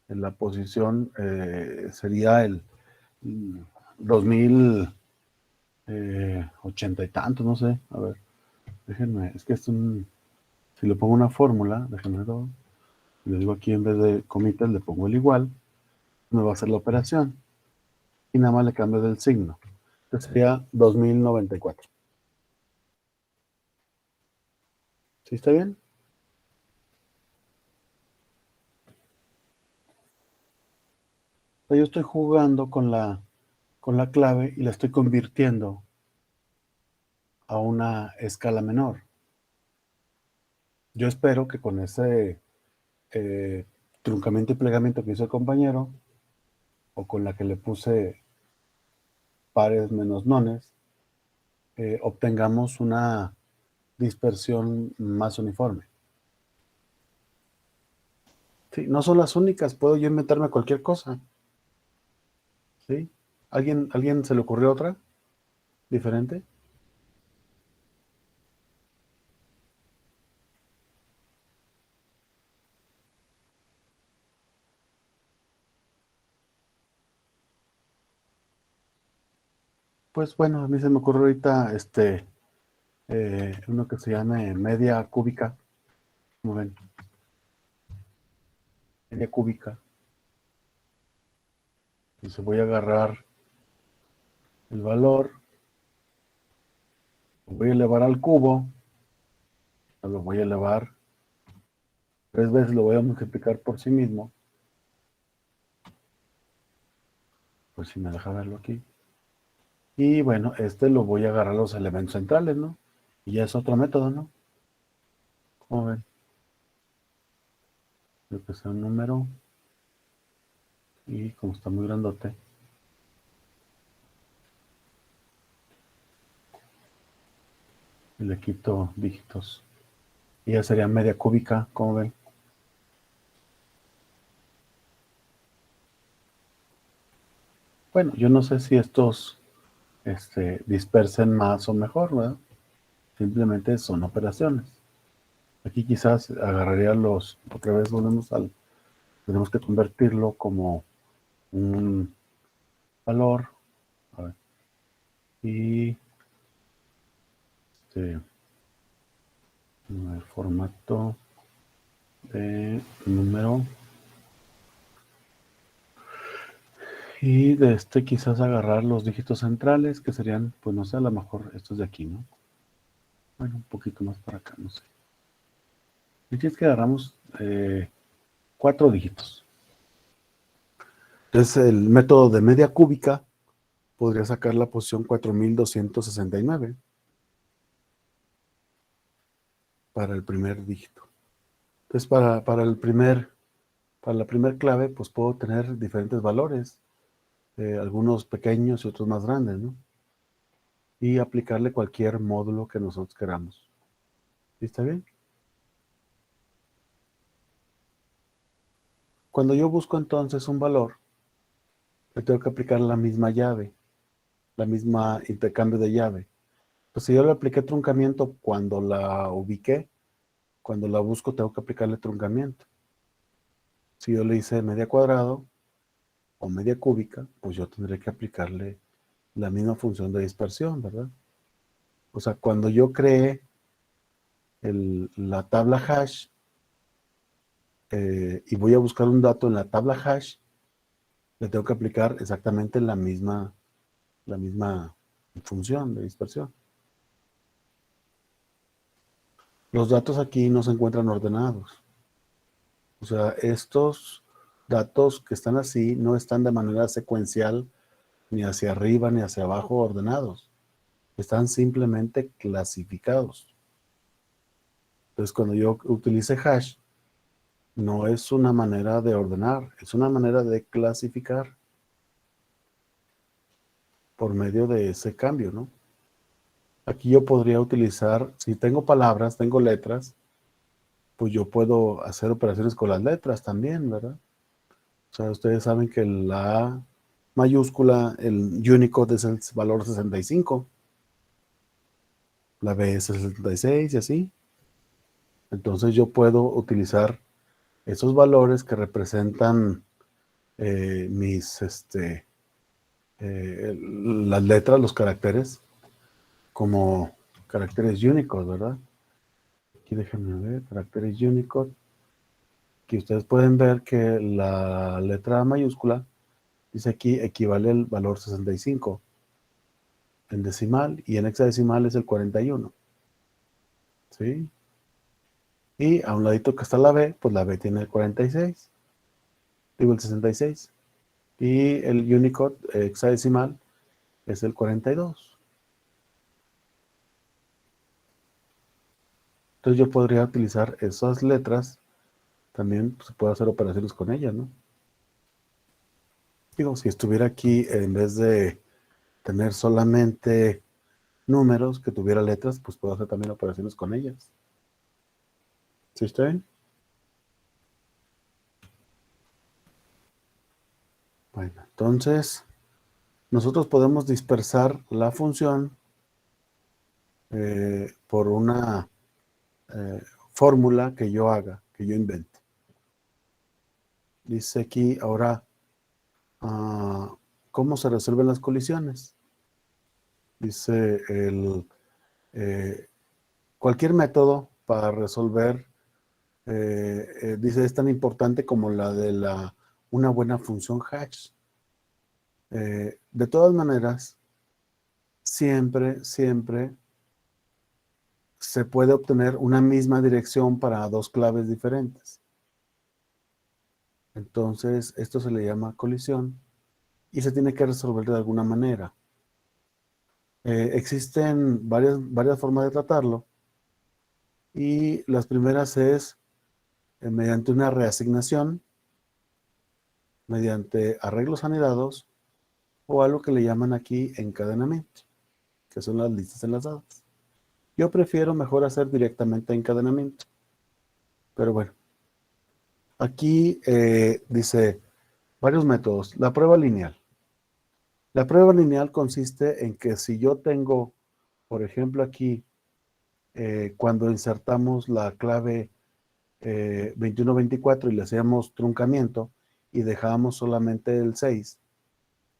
S1: en la posición sería el 2080 y tantos, no sé. A ver, déjenme, es que es un, si le pongo una fórmula, déjenme ver, le digo aquí en vez de comitas, le pongo el igual, me va a hacer la operación. Y nada más le cambio del signo. Entonces sería 2094. ¿Sí está bien? Yo estoy jugando con la clave y la estoy convirtiendo a una escala menor. Yo espero que con ese truncamiento y plegamiento que hizo el compañero, o con la que le puse pares menos nones, obtengamos una dispersión más uniforme. Sí, no son las únicas, puedo yo inventarme cualquier cosa. ¿Sí? ¿Alguien se le ocurrió otra diferente? Pues bueno, a mí se me ocurrió ahorita uno que se llame media cúbica. ¿Cómo ven? Media cúbica. Y se voy a agarrar el valor, lo voy a elevar al cubo, lo voy a elevar 3 veces, lo voy a multiplicar por sí mismo. Pues si me deja verlo aquí. Y bueno, lo voy a agarrar los elementos centrales, ¿no? Y ya es otro método, ¿no? ¿Cómo ven? Creo que sea un número. Y como está muy grandote, le quito dígitos. Y ya sería media cúbica, ¿cómo ven? Bueno, yo no sé si estos dispersen más o mejor, ¿verdad? Simplemente son operaciones. Aquí quizás agarraría otra vez volvemos tenemos que convertirlo como un valor. A ver, y el formato de número. Y de quizás agarrar los dígitos centrales, que serían, pues no sé, a lo mejor estos de aquí, ¿no? Bueno, un poquito más para acá, no sé. Y es que agarramos 4 dígitos. Entonces, el método de media cúbica podría sacar la posición 4269 para el primer dígito. Entonces, para la primer clave, pues puedo tener diferentes valores, algunos pequeños y otros más grandes, ¿no? Y aplicarle cualquier módulo que nosotros queramos. ¿Sí está bien? Cuando yo busco entonces un valor, le tengo que aplicar la misma llave, la misma intercambio de llave. Pues si yo le apliqué truncamiento cuando la ubiqué, cuando la busco tengo que aplicarle truncamiento. Si yo le hice media cuadrado o media cúbica, pues yo tendré que aplicarle la misma función de dispersión, ¿verdad? O sea, cuando yo creé la tabla hash y voy a buscar un dato en la tabla hash, le tengo que aplicar exactamente la misma función de dispersión. Los datos aquí no se encuentran ordenados. O sea, estos datos que están así no están de manera secuencial ni hacia arriba ni hacia abajo ordenados. Están simplemente clasificados. Entonces, cuando yo utilice hash, no es una manera de ordenar, es una manera de clasificar por medio de ese cambio, ¿no? Aquí yo podría utilizar, si tengo palabras, tengo letras, pues yo puedo hacer operaciones con las letras también, ¿verdad? O sea, ustedes saben que la A mayúscula, el Unicode es el valor 65, la B es el 76 y así. Entonces yo puedo utilizar esos valores que representan las letras, los caracteres, como caracteres Unicode, ¿verdad? Aquí déjenme ver, caracteres Unicode. Aquí ustedes pueden ver que la letra mayúscula dice aquí equivale al valor 65 en decimal y en hexadecimal es el 41. ¿Sí? Y a un ladito que está la B, pues la B tiene el 46. Digo el 66. Y el Unicode hexadecimal es el 42. Entonces yo podría utilizar esas letras, también pues, se puede hacer operaciones con ellas, ¿no? Digo, si estuviera aquí, en vez de tener solamente números, que tuviera letras, pues puedo hacer también operaciones con ellas. ¿Sí está bien? Bueno, entonces nosotros podemos dispersar la función por una fórmula que yo haga, que yo invente. Dice aquí ahora, ¿cómo se resuelven las colisiones? Dice cualquier método para resolver, dice, es tan importante como la de una buena función hash. De todas maneras, siempre se puede obtener una misma dirección para dos claves diferentes. Entonces, esto se le llama colisión y se tiene que resolver de alguna manera. Existen varias formas de tratarlo y las primeras es mediante una reasignación, mediante arreglos anidados o algo que le llaman aquí encadenamiento, que son las listas enlazadas. Yo prefiero mejor hacer directamente encadenamiento, pero bueno. Aquí dice varios métodos. La prueba lineal. La prueba lineal consiste en que si yo tengo, por ejemplo, aquí, cuando insertamos la clave 2124 y le hacíamos truncamiento y dejábamos solamente el 6,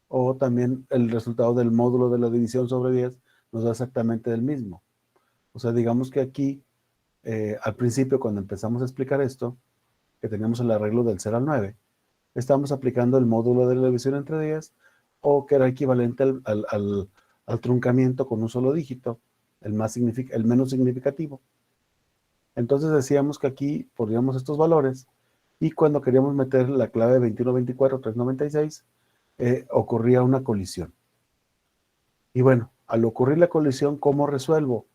S1: o también el resultado del módulo de la división sobre 10 nos da exactamente el mismo. O sea, digamos que aquí, al principio, cuando empezamos a explicar esto, que teníamos el arreglo del 0 al 9, estamos aplicando el módulo de la división entre 10, o que era equivalente al truncamiento con un solo dígito, el menos significativo. Entonces decíamos que aquí poníamos estos valores, y cuando queríamos meter la clave 2124-396, ocurría una colisión. Y bueno, al ocurrir la colisión, ¿cómo resuelvo?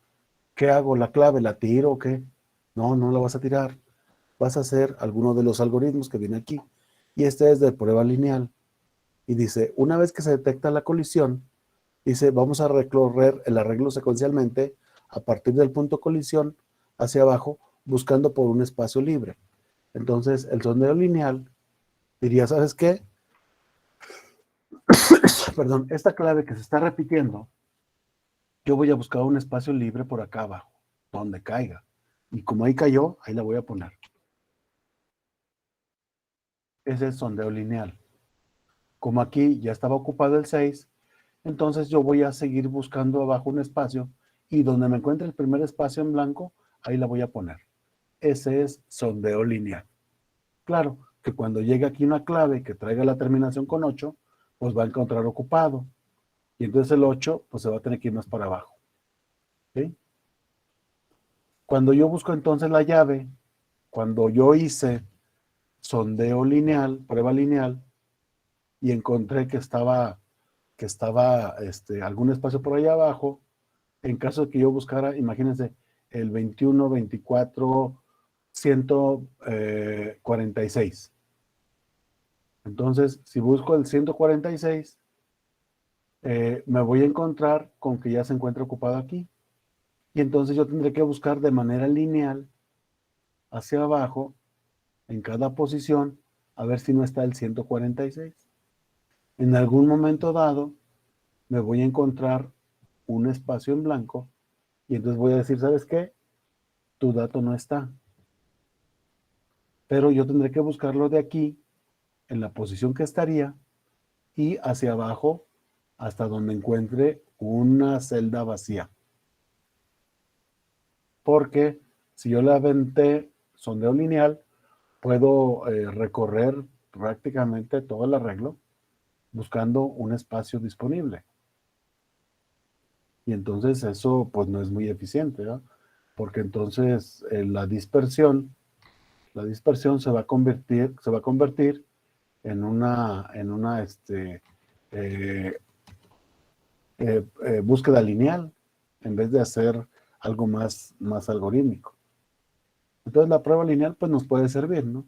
S1: ¿Qué hago? ¿La clave la tiro o qué? No, no la vas a tirar. Vas a hacer alguno de los algoritmos que viene aquí. Y este es de prueba lineal. Y dice, una vez que se detecta la colisión, dice, vamos a recorrer el arreglo secuencialmente a partir del punto colisión hacia abajo, buscando por un espacio libre. Entonces, el sondeo lineal diría, ¿sabes qué? Perdón, esta clave que se está repitiendo, yo voy a buscar un espacio libre por acá abajo, donde caiga. Y como ahí cayó, ahí la voy a poner. Ese es sondeo lineal. Como aquí ya estaba ocupado el 6, entonces yo voy a seguir buscando abajo un espacio y donde me encuentre el primer espacio en blanco, ahí la voy a poner. Ese es sondeo lineal. Claro que cuando llegue aquí una clave que traiga la terminación con 8, pues va a encontrar ocupado. Y entonces el 8, pues se va a tener que ir más para abajo. ¿Sí? Cuando yo busco entonces la llave, cuando yo hice sondeo lineal, prueba lineal, y encontré que estaba algún espacio por ahí abajo, en caso de que yo buscara, imagínense, el 21, 24, 146. Entonces, si busco el 146, me voy a encontrar con que ya se encuentra ocupado aquí. Y entonces yo tendré que buscar de manera lineal hacia abajo, en cada posición, a ver si no está el 146. En algún momento dado, me voy a encontrar un espacio en blanco y entonces voy a decir, ¿sabes qué? Tu dato no está. Pero yo tendré que buscarlo de aquí, en la posición que estaría, y hacia abajo, hasta donde encuentre una celda vacía. Porque si yo la aventé sondeo lineal, puedo recorrer prácticamente todo el arreglo buscando un espacio disponible. Y entonces eso pues no es muy eficiente, ¿no? Porque entonces la dispersión se va a convertir en una eh, búsqueda lineal en vez de hacer algo más algorítmico. Entonces la prueba lineal pues nos puede servir, ¿no?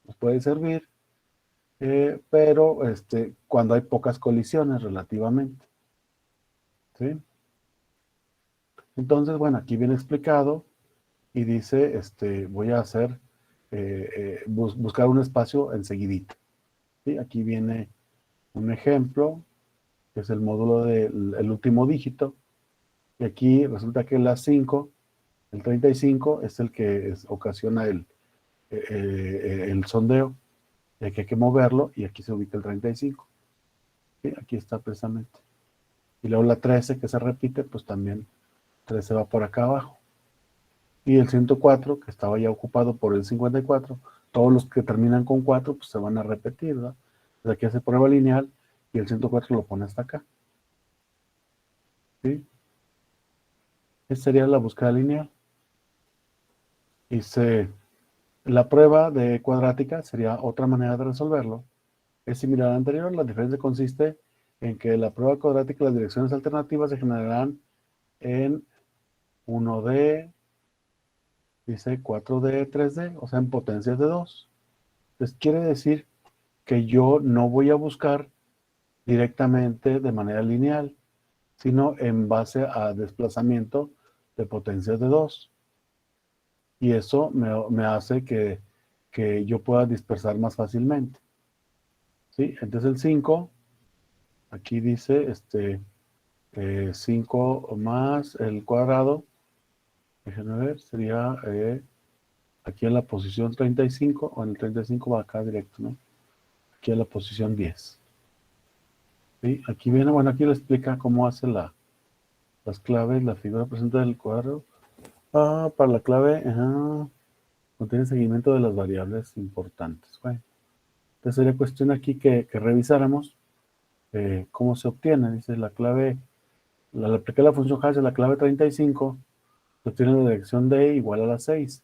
S1: Nos puede servir, pero cuando hay pocas colisiones relativamente, ¿sí? Entonces, bueno, aquí viene explicado y dice, voy a hacer, buscar un espacio enseguidito, ¿sí? Aquí viene un ejemplo, que es el módulo del último dígito, y aquí resulta que la 5, el 35, es el que ocasiona el sondeo, y aquí hay que moverlo, y aquí se ubica el 35. ¿Sí? Aquí está precisamente. Y luego la 13, que se repite, pues también 13 va por acá abajo. Y el 104, que estaba ya ocupado por el 54, todos los que terminan con 4, pues se van a repetir, ¿verdad? Entonces aquí hace prueba lineal y el 104 lo pone hasta acá. ¿Sí? Esa sería la búsqueda lineal. La prueba de cuadrática sería otra manera de resolverlo. Es similar a la anterior, la diferencia consiste en que la prueba cuadrática y las direcciones alternativas se generarán en 1D, dice 4D, 3D, o sea, en potencias de 2. Entonces quiere decir que yo no voy a buscar directamente de manera lineal, sino en base a desplazamiento de potencias de 2. Y eso me hace que yo pueda dispersar más fácilmente. ¿Sí? Entonces el 5, aquí dice 5 más el cuadrado, déjenme ver, sería aquí en la posición 35, o en el 35 va acá directo, ¿no? Aquí en la posición 10. ¿Sí? Aquí viene, bueno, aquí le explica cómo hace las claves, la figura presente del cuadro. Para la clave, contiene seguimiento de las variables importantes. Bueno, entonces sería cuestión aquí que revisáramos cómo se obtiene. Dice la clave, al aplicar la función hash de la clave 35, se obtiene la dirección de igual a la 6,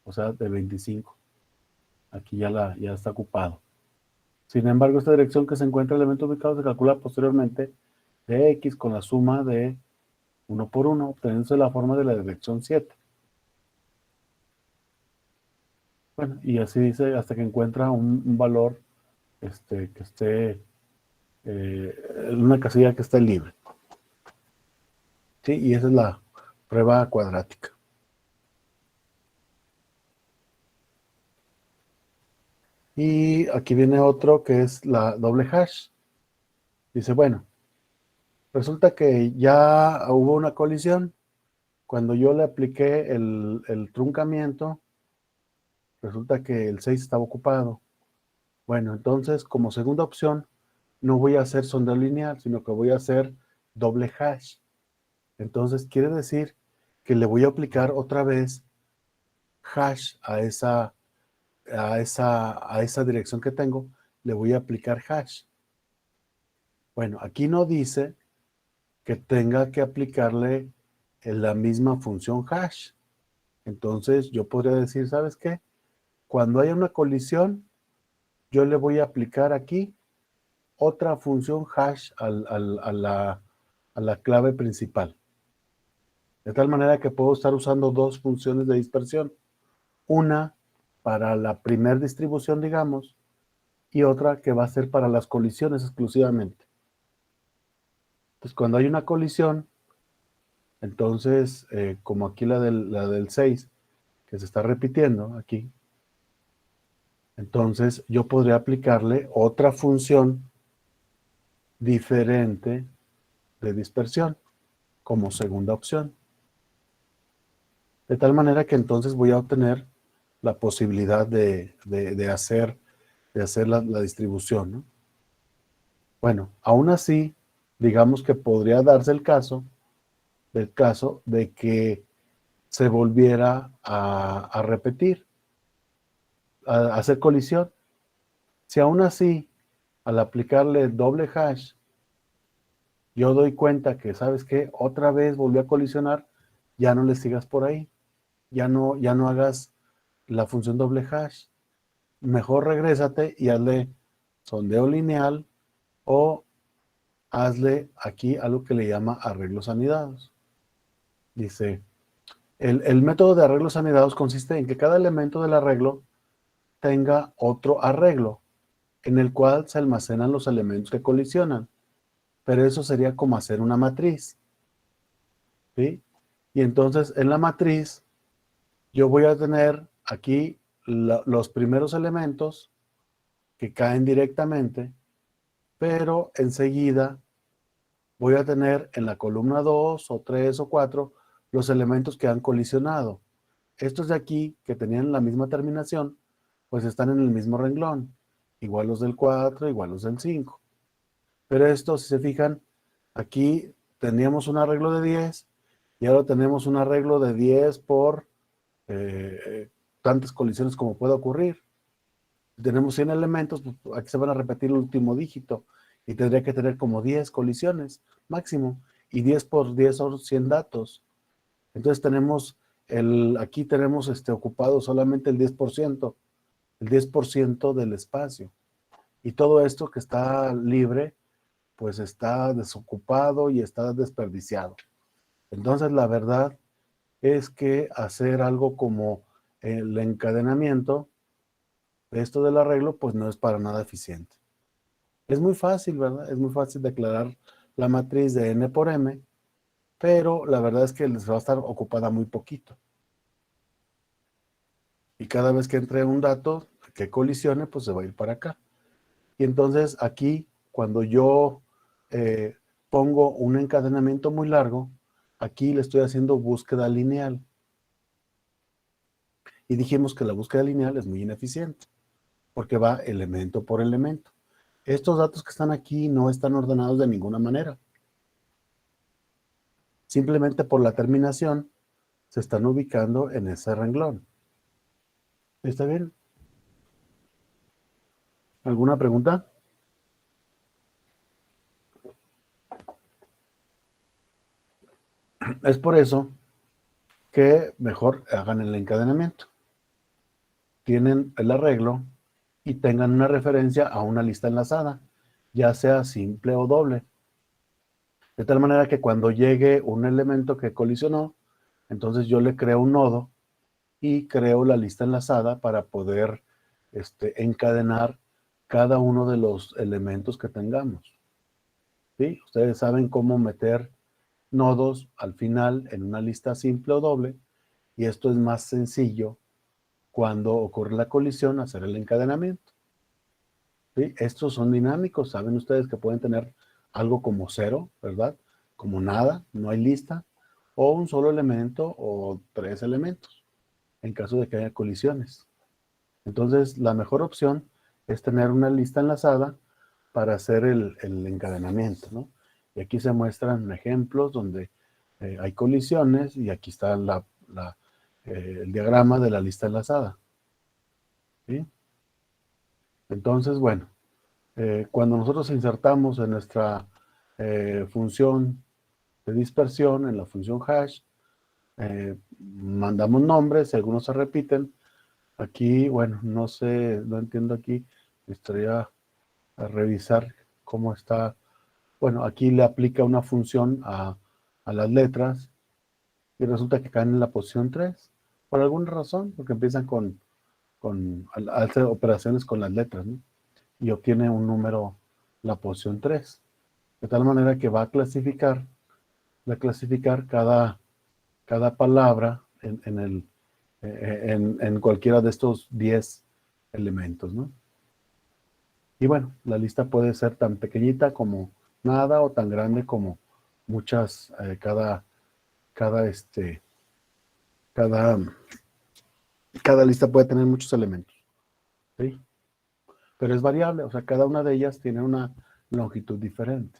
S1: o sea, de 25. Aquí ya está ocupado. Sin embargo, esta dirección que se encuentra en el elemento ubicado se calcula posteriormente de x con la suma de 1 por 1, obteniéndose la forma de la dirección 7. Bueno, y así dice hasta que encuentra un valor que esté en una casilla que esté libre. ¿Sí? Y esa es la prueba cuadrática. Y aquí viene otro que es la doble hash. Dice, bueno, resulta que ya hubo una colisión. Cuando yo le apliqué el truncamiento, resulta que el 6 estaba ocupado. Bueno, entonces como segunda opción, no voy a hacer sondeo lineal, sino que voy a hacer doble hash. Entonces quiere decir que le voy a aplicar otra vez hash a esa dirección que tengo, le voy a aplicar hash. Bueno, aquí no dice que tenga que aplicarle la misma función hash. Entonces yo podría decir, ¿sabes qué? Cuando haya una colisión, yo le voy a aplicar aquí otra función hash a la clave principal. De tal manera que puedo estar usando dos funciones de dispersión. Una para la primer distribución, digamos, y otra que va a ser para las colisiones exclusivamente. Entonces, cuando hay una colisión, entonces, como aquí la del 6, que se está repitiendo aquí, entonces yo podría aplicarle otra función diferente de dispersión como segunda opción. De tal manera que entonces voy a obtener la posibilidad de hacer la distribución, ¿no? Bueno, aún así, digamos que podría darse el caso de que se volviera a repetir, a hacer colisión. Si aún así, al aplicarle doble hash, yo doy cuenta que, ¿sabes qué? Otra vez volvió a colisionar, ya no le sigas por ahí, ya no hagas la función doble hash. Mejor regrésate y hazle sondeo lineal o hazle aquí algo que le llama arreglos anidados. Dice, el método de arreglos anidados consiste en que cada elemento del arreglo tenga otro arreglo en el cual se almacenan los elementos que colisionan. Pero eso sería como hacer una matriz, ¿sí? Y entonces en la matriz yo voy a tener aquí los primeros elementos que caen directamente, pero enseguida voy a tener en la columna 2 o 3 o 4 los elementos que han colisionado. Estos de aquí, que tenían la misma terminación, pues están en el mismo renglón. Igual los del 4, igual los del 5. Pero esto, si se fijan, aquí teníamos un arreglo de 10 y ahora tenemos un arreglo de 10 por tantas colisiones como pueda ocurrir. Si tenemos 100 elementos, pues aquí se van a repetir el último dígito y tendría que tener como 10 colisiones máximo. Y 10 por 10 son 100 datos. Entonces tenemos, aquí tenemos ocupado solamente el 10% del espacio. Y todo esto que está libre, pues está desocupado y está desperdiciado. Entonces la verdad es que hacer algo como el encadenamiento, esto del arreglo, pues no es para nada eficiente. Es muy fácil, ¿verdad? Es muy fácil declarar la matriz de n por m, pero la verdad es que les va a estar ocupada muy poquito. Y cada vez que entre un dato que colisione, pues se va a ir para acá. Y entonces aquí, cuando yo pongo un encadenamiento muy largo, aquí le estoy haciendo búsqueda lineal. Y dijimos que la búsqueda lineal es muy ineficiente, porque va elemento por elemento. Estos datos que están aquí no están ordenados de ninguna manera. Simplemente por la terminación se están ubicando en ese renglón. ¿Está bien? ¿Alguna pregunta? Es por eso que mejor hagan el encadenamiento. Tienen el arreglo y tengan una referencia a una lista enlazada, ya sea simple o doble. De tal manera que cuando llegue un elemento que colisionó, entonces yo le creo un nodo y creo la lista enlazada para poder encadenar cada uno de los elementos que tengamos. ¿Sí? Ustedes saben cómo meter nodos al final en una lista simple o doble, y esto es más sencillo cuando ocurre la colisión, hacer el encadenamiento. ¿sí? Estos son dinámicos, saben ustedes que pueden tener algo como cero, ¿verdad? Como nada, no hay lista, o un solo elemento o tres elementos, en caso de que haya colisiones. Entonces, la mejor opción es tener una lista enlazada para hacer el encadenamiento, ¿no? Y aquí se muestran ejemplos donde hay colisiones y aquí está el diagrama de la lista enlazada, ¿sí? Entonces, bueno, cuando nosotros insertamos en nuestra función de dispersión, en la función hash, mandamos nombres, y algunos se repiten. Aquí, bueno, no sé, no entiendo aquí, me gustaría revisar cómo está. Bueno, aquí le aplica una función a las letras y resulta que caen en la posición 3 por alguna razón, porque empiezan al hacer operaciones con las letras, ¿no? Y obtiene un número, la posición 3 de tal manera que va a clasificar cada palabra en cualquiera de estos 10 elementos, ¿no? Y bueno, la lista puede ser tan pequeñita como nada o tan grande como muchas, cada, este, cada, cada lista puede tener muchos elementos, ¿sí? Pero es variable, o sea, cada una de ellas tiene una longitud diferente,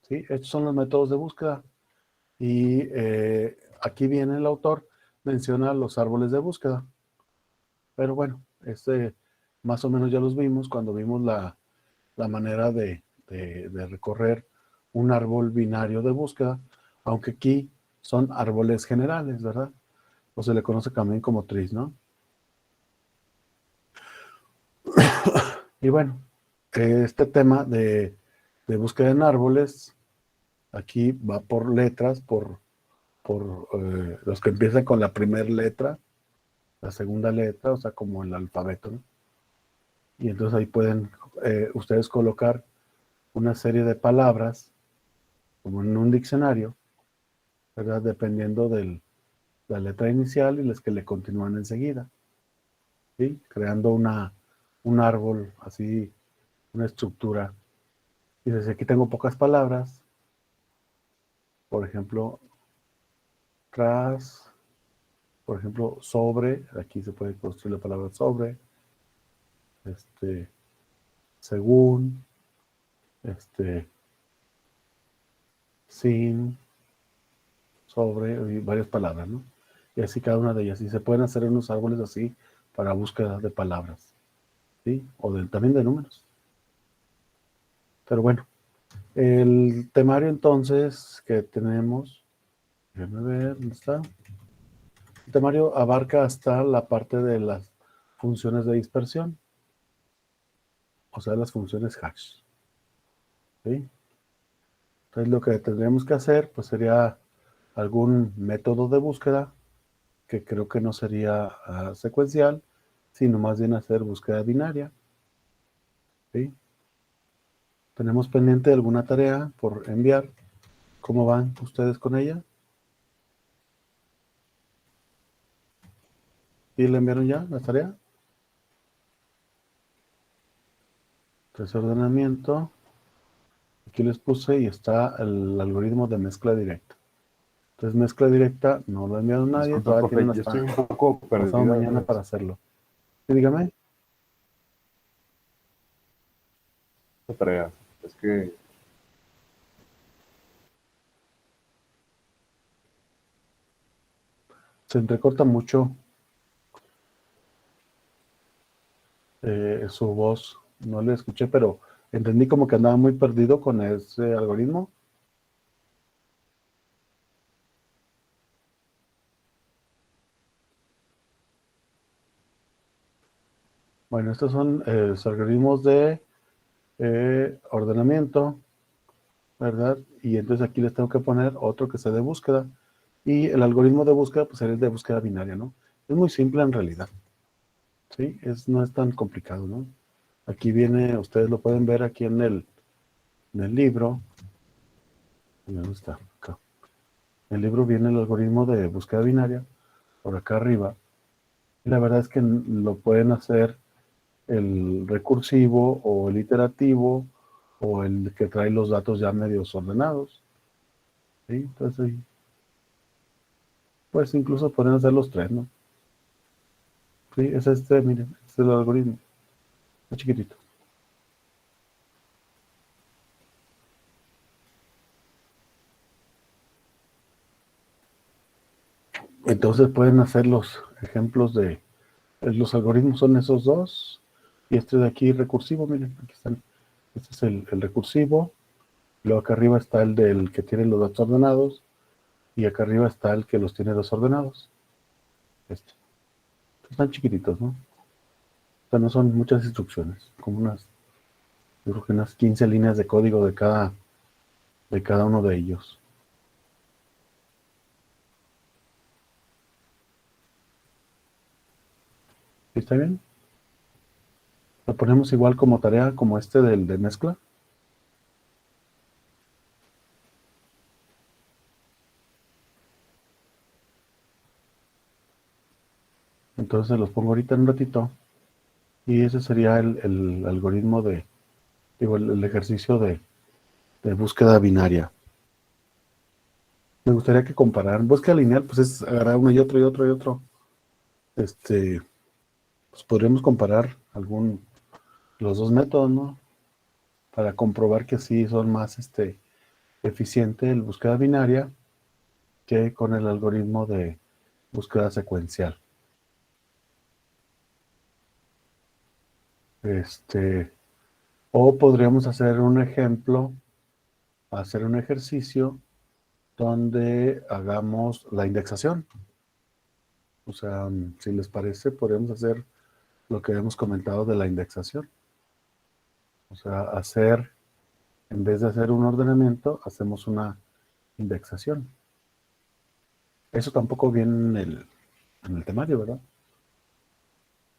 S1: ¿sí? Estos son los métodos de búsqueda. Y aquí viene el autor, menciona los árboles de búsqueda. Pero bueno, más o menos ya los vimos cuando vimos la manera de recorrer un árbol binario de búsqueda, aunque aquí son árboles generales, ¿verdad? O se le conoce también como trees, ¿no? Y bueno, este tema de búsqueda en árboles, aquí va por letras, por los que empiezan con la primera letra, la segunda letra, o sea, como el alfabeto, ¿no? Y entonces ahí pueden ustedes colocar una serie de palabras, como en un diccionario, ¿verdad? Dependiendo de la letra inicial y las que le continúan enseguida, ¿sí? Creando un árbol, así, una estructura. Y desde aquí tengo pocas palabras, por ejemplo, tras, por ejemplo, sobre, aquí se puede construir la palabra sobre, según, este, sin, sobre, y varias palabras, ¿no? Y así cada una de ellas. Y se pueden hacer unos árboles así para búsqueda de palabras, ¿sí? O también de números. Pero bueno, el temario entonces que tenemos, déjenme ver, ¿dónde está? El temario abarca hasta la parte de las funciones de dispersión, o sea, las funciones hash, ¿sí? Entonces lo que tendríamos que hacer, pues sería algún método de búsqueda, que creo que no sería secuencial, sino más bien hacer búsqueda binaria, ¿sí? Tenemos pendiente alguna tarea por enviar. ¿Cómo van ustedes con ella? ¿Y le enviaron ya la tarea? Entonces, ordenamiento. Aquí les puse y está el algoritmo de mezcla directa. Entonces, mezcla directa no lo ha enviado nadie.
S4: Disculpe,
S1: Todavía
S4: profe,
S1: tienen
S4: yo
S1: hasta
S4: estoy un poco
S1: pasado
S4: perdido.
S1: mañana para hacerlo. Sí, dígame.
S4: Esta tarea. Es que
S1: Se entrecorta mucho su voz. No le escuché, pero entendí como que andaba muy perdido con ese algoritmo. Bueno, estos son los algoritmos de ordenamiento, ¿verdad? Y entonces aquí les tengo que poner otro que sea de búsqueda. Y el algoritmo de búsqueda, pues es de búsqueda binaria, ¿no? Es muy simple en realidad, ¿sí? No es tan complicado, ¿no? Aquí viene, ustedes lo pueden ver aquí en el libro. ¿Dónde está? Acá. En el libro viene el algoritmo de búsqueda binaria, por acá arriba. Y la verdad es que lo pueden hacer el recursivo o el iterativo o el que trae los datos ya medios ordenados. ¿Sí? Entonces, sí, pues incluso pueden hacer los tres, ¿no? Sí, es este, miren, este es el algoritmo. Es chiquitito. Entonces pueden hacer los ejemplos de los algoritmos son esos dos. Y este de aquí recursivo, miren, aquí están. Este es el recursivo. Luego acá arriba está el del que tiene los datos ordenados. Y acá arriba está el que los tiene desordenados. Este. Están chiquititos, ¿no? O sea, no son muchas instrucciones. Como unas, yo creo que unas 15 líneas de código de cada uno de ellos. ¿Sí está bien? Lo ponemos igual como tarea como este del de mezcla. Entonces los pongo ahorita en un ratito. Y ese sería el algoritmo de, digo, el ejercicio de búsqueda binaria. Me gustaría que compararan. Búsqueda lineal, pues es agarrar uno y otro y otro y otro. Pues podríamos comparar los dos métodos, ¿no? Para comprobar que sí son más eficiente el búsqueda binaria que con el algoritmo de búsqueda secuencial. O podríamos hacer un ejemplo, hacer un ejercicio donde hagamos la indexación. O sea, si les parece, podríamos hacer lo que hemos comentado de la indexación. O sea, en vez de hacer un ordenamiento, hacemos una indexación. Eso tampoco viene en el temario, ¿verdad?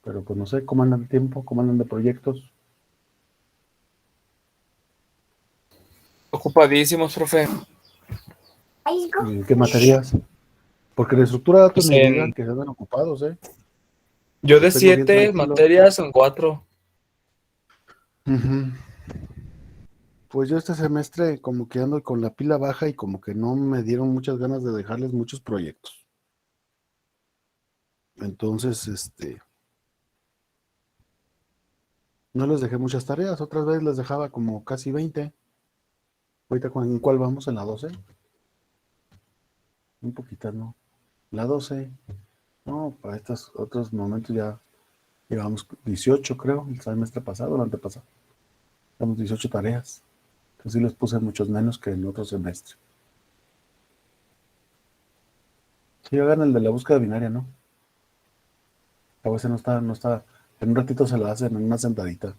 S1: Pero pues no sé, ¿cómo andan de tiempo? ¿Cómo andan de proyectos?
S2: Ocupadísimos, profe.
S1: ¿Y en qué materias? Porque de estructura de datos
S2: Pues
S1: ni digan que se andan ocupados, ¿eh?
S2: yo de
S1: Los tengo bien
S2: 7
S1: tranquilos.
S2: materias son 4.
S1: Ujú. Pues yo este semestre como que ando con la pila baja y como que no me dieron muchas ganas de dejarles muchos proyectos. Entonces, no les dejé muchas tareas. Otras veces les dejaba como casi 20. Ahorita, ¿en cuál vamos? ¿En la 12? Un poquito, ¿no? La 12. No, para estos otros momentos ya llevamos 18, creo, el semestre pasado, el antepasado. Llevamos 18 tareas. Entonces sí les puse muchos menos que en otro semestre. Sí, hagan el de la búsqueda binaria, ¿no? A veces no está. En un ratito se lo hacen, en una sentadita. Un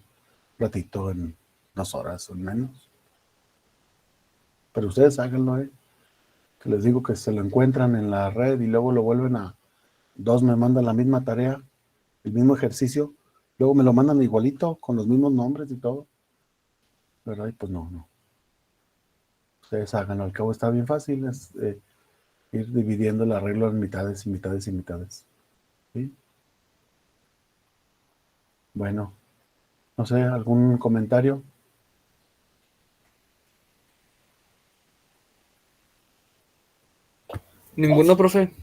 S1: ratito, en 2 horas o menos. Pero ustedes háganlo, ¿eh? Que les digo que se lo encuentran en la red y luego lo vuelven a... Dos me mandan la misma tarea, el mismo ejercicio. Luego me lo mandan igualito, con los mismos nombres y todo. ¿Verdad? Y pues no. Ustedes háganlo. Al cabo está bien fácil. Es ir dividiendo el arreglo en mitades y mitades y mitades. ¿Sí? Bueno, no sé, ¿algún comentario?
S2: Ninguno, profe.